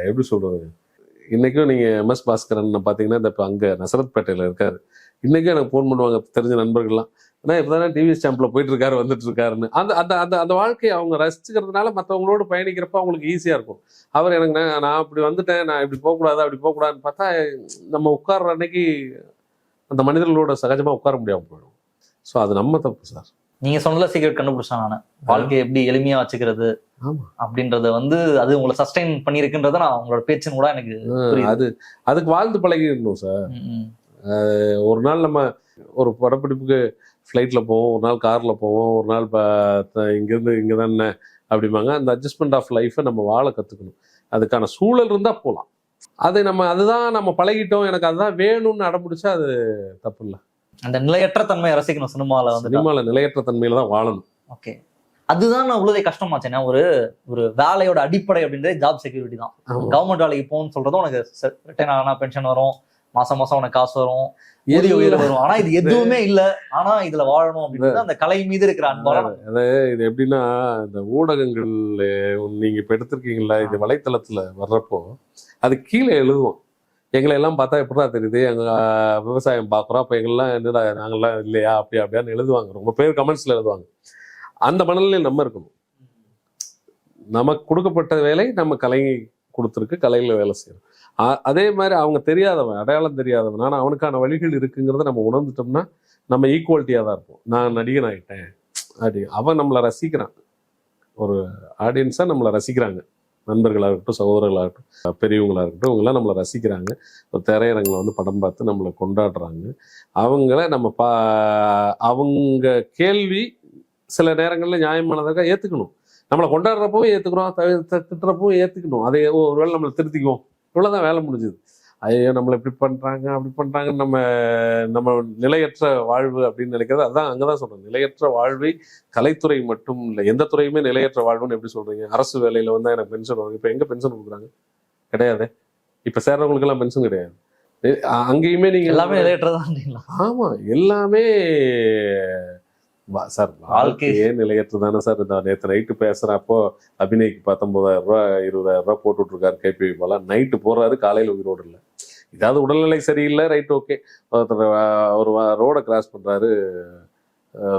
எப்படி சொல்றது, இன்னைக்கும் நீங்க எம்எஸ் பாஸ்கரன் பாத்தீங்கன்னா இந்த அங்க நசரத்பேட்டையில இருக்காரு. இன்னைக்கும் எனக்கு ஃபோன் பண்ணுவாங்க தெரிஞ்ச நண்பர்கள்லாம், ஏன்னா இப்பதானே டிவி ஸ்டாம்ப்ல போயிட்டு இருக்காரு வந்துட்டு இருக்காருன்னு. அந்த அந்த அந்த அந்த வாழ்க்கையை அவங்க ரசிச்சுக்கிறதுனால மற்றவங்களோட பயணிக்கிறப்ப அவங்களுக்கு ஈஸியா இருக்கும். அவர் எனக்கு நான் இப்படி வந்துட்டேன், நான் இப்படி போகக்கூடாது அப்படி போகக்கூடாதுன்னு பார்த்தா நம்ம உட்கார்ற அன்னைக்கு அந்த மனிதர்களோட சகஜமா உட்கார முடியாம போயிடும். ஸோ அது நம்ம தப்பு சார். நீங்க சொன்னதுல சீக்கிரம் கண்டுபிடிச்சேன் நான், வாழ்க்கையை எப்படி எளிமையா வச்சுக்கிறது அப்படின்றத வந்து அது உங்களை சஸ்டைன் பண்ணிருக்குன்றத நான் உங்களோட பேச்சுன்னு கூட எனக்கு அது அதுக்கு வாழ்ந்து பழகிடணும் சார். ஒரு நாள் நம்ம ஒரு படப்பிடிப்புக்கு ஃப்ளைட்ல போவோம், ஒரு நாள் கார்ல போவோம், ஒரு நாள் இங்கிருந்து இங்கே தானே அப்படிம்பாங்க. அந்த அட்ஜஸ்ட்மெண்ட் ஆஃப் லைஃப்பை நம்ம வாழ கற்றுக்கணும். அதுக்கான சூழல் இருந்தால் போகலாம். அதுதான் நம்ம பழகிட்டோம், எனக்கு அதுதான் வேணும்னு அடம்பிடிச்சா அது தப்பு இல்லை. அந்த நிலையற்ற தன்மையை ரசிக்கணும் சினிமாவில். சினிமாவில் நிலையற்ற தன்மையில தான் வாழணும். ஓகே, அதுதான் நான் உள்ளதே கஷ்டமாச்சேன்னா, ஒரு வேலையோட அடிப்படை அப்படின்றது ஜாப் செக்யூரிட்டி தான். கவர்மெண்ட் வேலைக்கு போகணும்னு சொல்றதும் உனக்கு ரிட்டைன் ஆனா பென்ஷன் வரும், மாசம் மாசம் உனக்கு காசு வரும், ஊதிய உயர்வு வரும். ஆனா இது எதுவுமே இல்ல, ஆனா இதுல வாழணும் அப்படின்றது அந்த கலை மீது இருக்கிற அன்பால. இது எப்படின்னா, இந்த ஊடகங்கள் நீங்க இப்ப எடுத்திருக்கீங்களா, இது வலைத்தளத்துல வர்றப்போ அது கீழே எழுதுவோம், எங்களை எல்லாம் பார்த்தா எப்படிதான் தெரியுது, எங்க விவசாயம் பாக்குறோம், அப்ப எங்கெல்லாம் என்னடா நாங்கெல்லாம் இல்லையா அப்படி அப்படியான்னு எழுதுவாங்க. ரொம்ப பேர் கமெண்ட்ஸ்ல எழுதுவாங்க. அந்த மனநிலையில் நம்ம இருக்கணும். நமக்கு கொடுக்கப்பட்ட வேலை நம்ம கலை கொடுத்துருக்கு, கலையில வேலை செய்யணும். அதே மாதிரி அவங்க தெரியாதவன், அடையாளம் தெரியாதவன், ஆனால் அவனுக்கான வழிகள் இருக்குங்கிறத நம்ம உணர்ந்துட்டோம்னா நம்ம ஈக்குவாலிட்டியாக தான் இருப்போம். நான் நடிகன் ஆகிட்டேன் அப்படி அவன் நம்மளை ரசிக்கிறான், ஒரு ஆடியன்ஸாக நம்மளை ரசிக்கிறாங்க. நண்பர்களாக இருக்கட்டும், சகோதரர்களாகட்டும், பெரியவங்களாக இருக்கட்டும், இவங்கெல்லாம் நம்மளை ரசிக்கிறாங்க. ஒரு திரையரங்கில் வந்து படம் பார்த்து நம்மளை கொண்டாடுறாங்க. அவங்கள நம்ம அவங்க கேள்வி சில நேரங்களில் நியாயமானதாக ஏற்றுக்கணும். நம்மளை கொண்டாடுறப்பவும் ஏற்றுக்கிறோம், திட்டுறப்பவும் ஏற்றுக்கணும். அதை ஒருவேளை நம்மளை திருத்திக்குவோம். இவ்வளோதான் வேலை முடிஞ்சுது. ஐயோ நம்மளை இப்படி பண்ணுறாங்க அப்படி பண்ணுறாங்கன்னு நம்ம நிலையற்ற வாழ்வு அப்படின்னு நினைக்கிறது. அதுதான் அங்கே தான் சொல்கிறேன், நிலையற்ற வாழ்வை கலைத்துறை மட்டும் இல்லை, எந்த துறையுமே நிலையற்ற வாழ்வுன்னு எப்படி சொல்கிறீங்க? அரசு வேலையில் வந்தால் எனக்கு பென்ஷன் வரும். இப்போ எங்கே பென்ஷன் கொடுக்குறாங்க? கிடையாது. இப்போ சேர்றவங்களுக்கெல்லாம் பென்ஷன் கிடையாது. அங்கேயுமே நீங்கள் எல்லாமே நிலையற்றதான். ஆமாம், எல்லாமே சார் வாழ்க்கையே நிலையற்று தானே சார். நேற்று நைட்டு பேசுறப்போ அபிநய்க்கு 19,000 ரூபாய் 20,000 ரூபாய் போட்டுட்டு இருக்காரு கேபி போல. நைட்டு போறாரு, காலையில உயிரோடு இல்லை. இதாவது உடல்நிலை சரியில்லை, ரைட், ஓகே. ஒரு ரோட கிராஸ் பண்றாரு,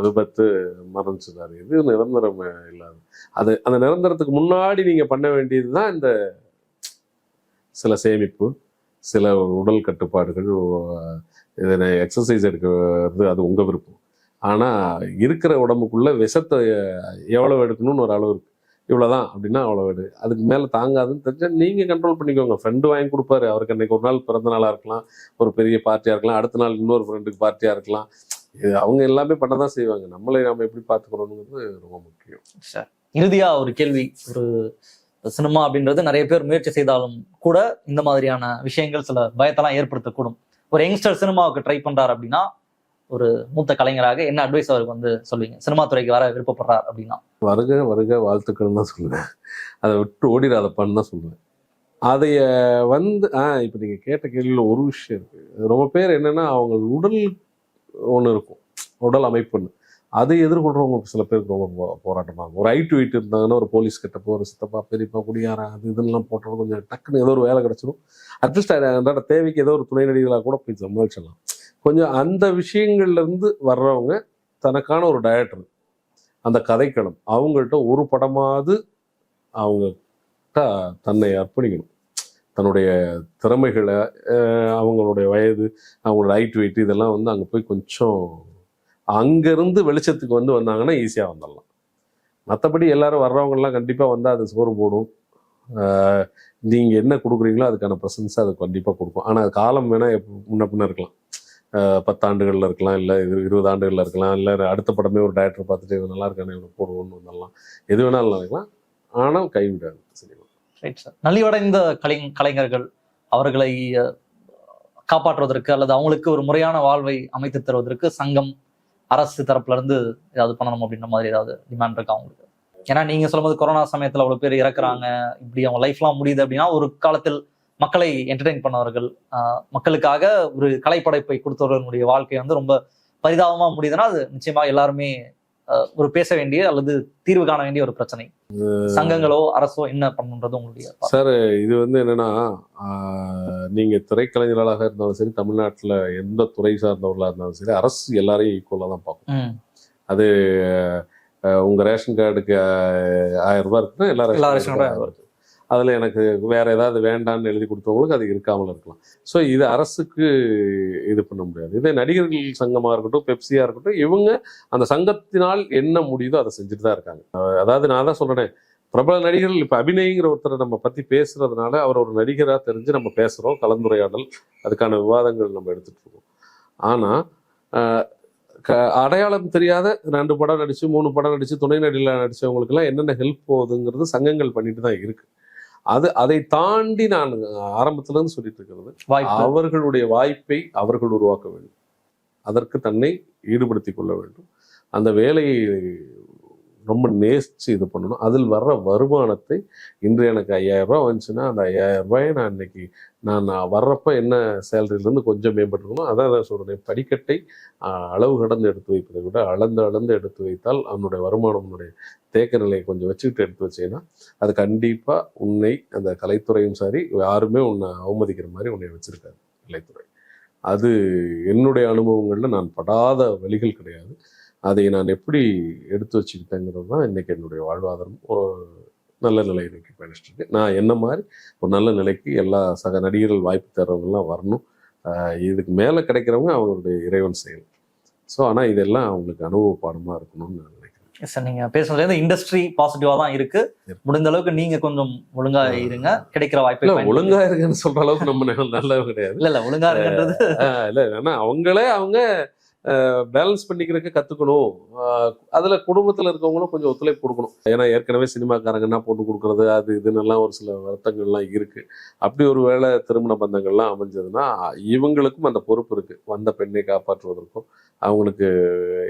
விபத்து, மறைஞ்சிடாரு. இது நிரந்தரம் இல்லாது. அந்த நிரந்தரத்துக்கு முன்னாடி நீங்க பண்ண வேண்டியதுதான் இந்த சில சேமிப்பு, சில உடல் கட்டுப்பாடுகள், இதனை எக்ஸசைஸ் எடுக்கிறது அது உங்க விருப்பம். ஆனால் இருக்கிற உடம்புக்குள்ள விஷத்தை எவ்வளவு எடுக்கணும்னு ஒரு அளவு இருக்கு. இவ்வளோதான் அப்படின்னா அவ்வளோ எடு, அதுக்கு மேலே தாங்காதுன்னு தெரிஞ்சா நீங்கள் கண்ட்ரோல் பண்ணிக்கோங்க. ஃப்ரெண்டு வாங்கி கொடுப்பாரு, அவருக்கு அன்னைக்கு ஒரு நாள் பிறந்த நாளாக இருக்கலாம், ஒரு பெரிய பார்ட்டியாக இருக்கலாம், அடுத்த நாள் இன்னொரு ஃப்ரெண்டுக்கு பார்ட்டியாக இருக்கலாம். இது அவங்க எல்லாமே பண்ண தான் செய்வாங்க. நம்மளை நம்ம எப்படி பார்த்துக்கணுங்கிறது ரொம்ப முக்கியம். சார், இறுதியாக ஒரு கேள்வி. ஒரு சினிமா அப்படின்றது நிறைய பேர் முயற்சி செய்தாலும் கூட இந்த மாதிரியான விஷயங்கள் சில பயத்தெல்லாம் ஏற்படுத்தக்கூடும். ஒரு யங்ஸ்டர் சினிமாவுக்கு ட்ரை பண்ணுறாரு அப்படின்னா, ஒரு மூத்த கலைஞராக என்ன அட்வைஸ் அவருக்கு வந்து சொல்லுவீங்க? சினிமா துறைக்கு வர விருப்பப்படுறார் அப்படின்னா. வருக வருக வாழ்த்துக்கள்னு தான் சொல்லுவேன். அதை விட்டு ஓடிடாதப்பான்னு தான் சொல்லுவேன். அதைய வந்து இப்போ நீங்கள் கேட்ட கேள்வியில் ஒரு விஷயம் இருக்கு. ரொம்ப பேர் என்னன்னா, அவங்க உடல் ஒன்று இருக்கும், உடல் அமைப்புன்னு, அதை எதிர்கொள்றவங்க சில பேருக்கு ரொம்ப போராட்டமாகும். ஒரு ஹைட் வெயிட் இருந்தாங்கன்னா, ஒரு போலீஸ் கிட்டப்போ, ஒரு சித்தப்பா பெரியப்பா குடியாரா அது இதெல்லாம் போட்டோம், கொஞ்சம் டக்குன்னு ஏதோ ஒரு வேலை கிடைச்சிடும். அட்லீஸ்ட் அன்றாட தேவைக்கு ஏதோ ஒரு துணை நடிகளாக கூட போய் சமாளிச்சிடலாம். கொஞ்சம் அந்த விஷயங்கள்ல இருந்து வர்றவங்க தனக்கான ஒரு டைரக்டர், அந்த கதைக்களம், அவங்கள்ட்ட ஒரு படமாவது அவங்ககிட்ட தன்னை அர்ப்பணிக்கணும். தன்னுடைய திறமைகளை, அவங்களுடைய வயது, அவங்களோட ஹைட் வெயிட் இதெல்லாம் வந்து அங்கே போய் கொஞ்சம் அங்கேருந்து வெளிச்சத்துக்கு வந்தாங்கன்னா ஈஸியாக வந்துடலாம். மற்றபடி எல்லாரும் வர்றவங்கலாம் கண்டிப்பாக வந்தால் அது சோறு போடும். நீங்கள் என்ன கொடுக்குறீங்களோ அதுக்கான ப்ரெசன்ஸை அது கண்டிப்பாக கொடுக்கும். ஆனால் காலம் வேணால் முன்ன பின்ன இருக்கலாம், 10 ஆண்டுகளில் இருக்கலாம், இல்லை 20 ஆண்டுகளில் இருக்கலாம், இல்லை அடுத்த படமே ஒரு டைரக்டர் பார்த்துட்டு இது நல்லா இருக்கானே இவனை போடுவோன்னு வந்தரலாம். எது வேணாலும் நினைக்கலாம், ஆனால் கைவிடாது சினிமா. Right sir. நலிவடைந்த கலைஞர்கள் அவர்களை காப்பாற்றுவதற்கு அல்லது அவங்களுக்கு ஒரு முறையான வாழ்வை அமைத்து தருவதற்கு சங்கம், அரசு தரப்புல இருந்து ஏதாவது பண்ணணும் அப்படின்ற மாதிரி ஏதாவது டிமாண்ட் இருக்கா அவங்களுக்கு? ஏன்னா நீங்க சொல்லும்போது கொரோனா சமயத்துல அவ்வளவு பேர் இறக்குறாங்க, இப்படி அவங்க லைஃப்லாம் முடியுது அப்படின்னா, ஒரு காலத்தில் மக்களை என்டர்டெயின் பண்ணவர்கள், மக்களுக்காக ஒரு கலைப்படைப்பை கொடுத்தவர்களுடைய வாழ்க்கை வந்து ரொம்ப பரிதாபமா முடியுதுன்னா அது நிச்சயமா எல்லாருமே ஒரு பேச வேண்டிய அல்லது தீர்வு காண வேண்டிய ஒரு பிரச்சனை? சங்கங்களோ அரசோ என்ன பண்ணுன்றது உங்களுடைய சார்? இது வந்து என்னன்னா, நீங்க திரைக்கலைஞர்களாக இருந்தாலும் சரி, தமிழ்நாட்டில் எந்த துறை சார்ந்தவர்களாக இருந்தாலும் சரி, அரசு எல்லாரையும் ஈக்குவலாக தான் பார்க்கும். அது உங்க ரேஷன் கார்டுக்கு 1000 ரூபாய் இருக்குன்னா எல்லா ரேஷன் கார்டு இருக்கு. அதுல எனக்கு வேற ஏதாவது வேண்டான்னு எழுதி கொடுத்தவங்களுக்கு அது இருக்காமல் இருக்கலாம். ஸோ இது அரசுக்கு இது பண்ண முடியாது. இதே நடிகர்கள் சங்கமா இருக்கட்டும், பெப்சியா இருக்கட்டும், இவங்க அந்த சங்கத்தினால் என்ன முடியுதோ அதை செஞ்சுட்டு தான் இருக்காங்க. அதாவது நான் தான் சொல்றேன், பிரபல நடிகர்கள் இப்ப அபிநய்ங்கிற ஒருத்தரை நம்ம பத்தி பேசுறதுனால அவர் ஒரு நடிகரா தெரிஞ்சு நம்ம பேசுறோம், கலந்துரையாடல், அதுக்கான விவாதங்கள் நம்ம எடுத்துட்டு இருக்கோம். ஆனா அடையாளம் தெரியாத 2 படம் நடிச்சு 3 படம் நடிச்சு துணை நடிகர்களாக நடிச்சவங்களுக்கு எல்லாம் என்னென்ன ஹெல்ப் போகுதுங்கிறது சங்கங்கள் பண்ணிட்டு தான் இருக்கு. அதை தாண்டி நான் ஆரம்பத்துல இருந்து சொல்லிட்டு இருக்கிறது, அவர்களுடைய வாய்ப்பை அவர்கள் உருவாக்க வேண்டும், அதற்கு தன்னை ஈடுபடுத்திக் கொள்ள வேண்டும், அந்த வேலையை ரொம்ப நேசிச்சு இது பண்ணணும். அதில் வர்ற வருமானத்தை, இன்று எனக்கு 5000 ரூபாய் வந்துச்சுன்னா அந்த 5000 ரூபாயை நான் இன்னைக்கு நான் வர்றப்ப என்ன சேலரியிலேருந்து கொஞ்சம் மேம்பட்டுருக்கணும். அதான் சொல்றேன், படிக்கட்டை அளவு கடந்து எடுத்து வைப்பதை விட அளந்து எடுத்து வைத்தால் அவனுடைய வருமானம், உன்னுடைய தேக்க நிலையை கொஞ்சம் வச்சுக்கிட்டு எடுத்து வச்சேன்னா அது கண்டிப்பா உன்னை, அந்த கலைத்துறையும் சரி, யாருமே உன்னை அவமதிக்கிற மாதிரி உன்னை வச்சிருக்காரு கலைத்துறை. அது என்னுடைய அனுபவங்கள்ல நான் படாத வழிகள் கிடையாது. அதை நான் எப்படி எடுத்து வச்சுக்கிட்டேங்கிறது தான் இன்னைக்கு என்னுடைய வாழ்வாதாரம் ஒரு நல்ல நிலையை நோக்கி பயணிச்சுட்டு இருக்கு. நான் என்ன மாதிரி ஒரு நல்ல நிலைக்கு எல்லா சக நடிகர்கள் வாய்ப்பு தர்றவங்கலாம் வரணும். இதுக்கு மேலே கிடைக்கிறவங்க அவங்களுடைய இறைவன் செயல். ஸோ ஆனால் இதெல்லாம் அவங்களுக்கு அனுபவ பாடமாக இருக்கணும்னு நான் நினைக்கிறேன். சார், நீங்கள் பேசுனதுலேருந்து இண்டஸ்ட்ரி பாசிட்டிவாக தான் இருக்கு. முடிந்த அளவுக்கு நீங்கள் கொஞ்சம் ஒழுங்காக இருங்க, கிடைக்கிற வாய்ப்பு. ஒழுங்காக இருக்குன்னு சொல்கிற அளவுக்கு நம்ம நல்லது கிடையாது. இல்லை ஒழுங்காக இருக்குன்றது இல்லை, ஏன்னா அவங்க பேலன்ஸ் பண்ணிக்கிறதுக்கு கற்றுக்கணும். அதில் குடும்பத்தில் இருக்கவங்களும் கொஞ்சம் ஒத்துழைப்பு கொடுக்கணும். ஏன்னா ஏற்கனவே சினிமாக்காரங்கன்னா போட்டு கொடுக்குறது அது இதுன்னெல்லாம் ஒரு சில வருத்தங்கள்லாம் இருக்குது. அப்படி ஒரு வேளை திருமண பந்தங்கள்லாம் அமைஞ்சதுன்னா இவங்களுக்கும் அந்த பொறுப்பு இருக்குது, வந்த பெண்ணை காப்பாற்றுவதற்கும் அவங்களுக்கு.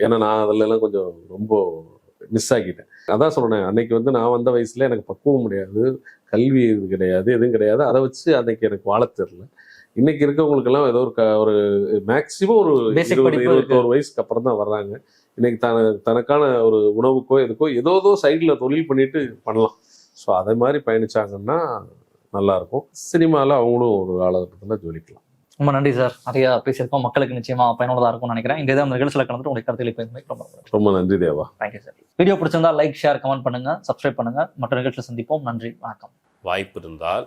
ஏன்னா நான் அதிலெல்லாம் கொஞ்சம் ரொம்ப மிஸ் ஆக்கிட்டேன். அதான் சொல்கிறேன், அன்னைக்கு வந்து நான் வந்த வயசுல எனக்கு பக்குவம் கிடையாது, கல்வி இது கிடையாது, எதுவும் கிடையாது. அதை வச்சு அன்னைக்கு எனக்கு வாழ தெரியல. இன்னைக்கு இருக்கவங்களுக்கு எல்லாம் ஏதோ ஒரு மேக்சிமம் ஒரு 21 வயசுக்கு அப்புறம் தான் வர்றாங்க. இன்னைக்கு தனக்கான ஒரு உணவுக்கோ எதுக்கோ ஏதோ சைடில் தொழில் பண்ணிட்டு பண்ணலாம். ஸோ அதை மாதிரி பயணிச்சாங்கன்னா நல்லா இருக்கும். சினிமாவில் அவங்களும் ஒரு காலகட்டத்தில் ஜொலிக்கலாம். ரொம்ப நன்றி சார், நிறைய பேசியிருக்கோம். மக்களுக்கு நிச்சயமா பயனுள்ளதாக இருக்கும்னு நினைக்கிறேன். இந்த இதை நிகழ்ச்சியில் கலந்துட்டு உங்களுக்கு கருத்துக்களை ரொம்ப நன்றி தேவா. Thank you sir. வீடியோ பிடிச்சிருந்தா லைக், ஷேர், கமெண்ட் பண்ணுங்க, சப்ஸ்கிரைப் பண்ணுங்க. மற்ற நிகழ்ச்சியில் சந்திப்போம். நன்றி, வணக்கம். வாய்ப்பு இருந்தால்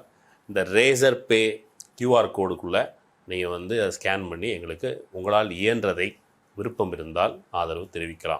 இந்த ரேசர் பே QR கோடுக்குள்ளே நீங்கள் வந்து அதை ஸ்கேன் பண்ணி எங்களுக்கு உங்களால் இயன்றதை விருப்பம் இருந்தால் ஆதரவு தெரிவிக்கலாம்.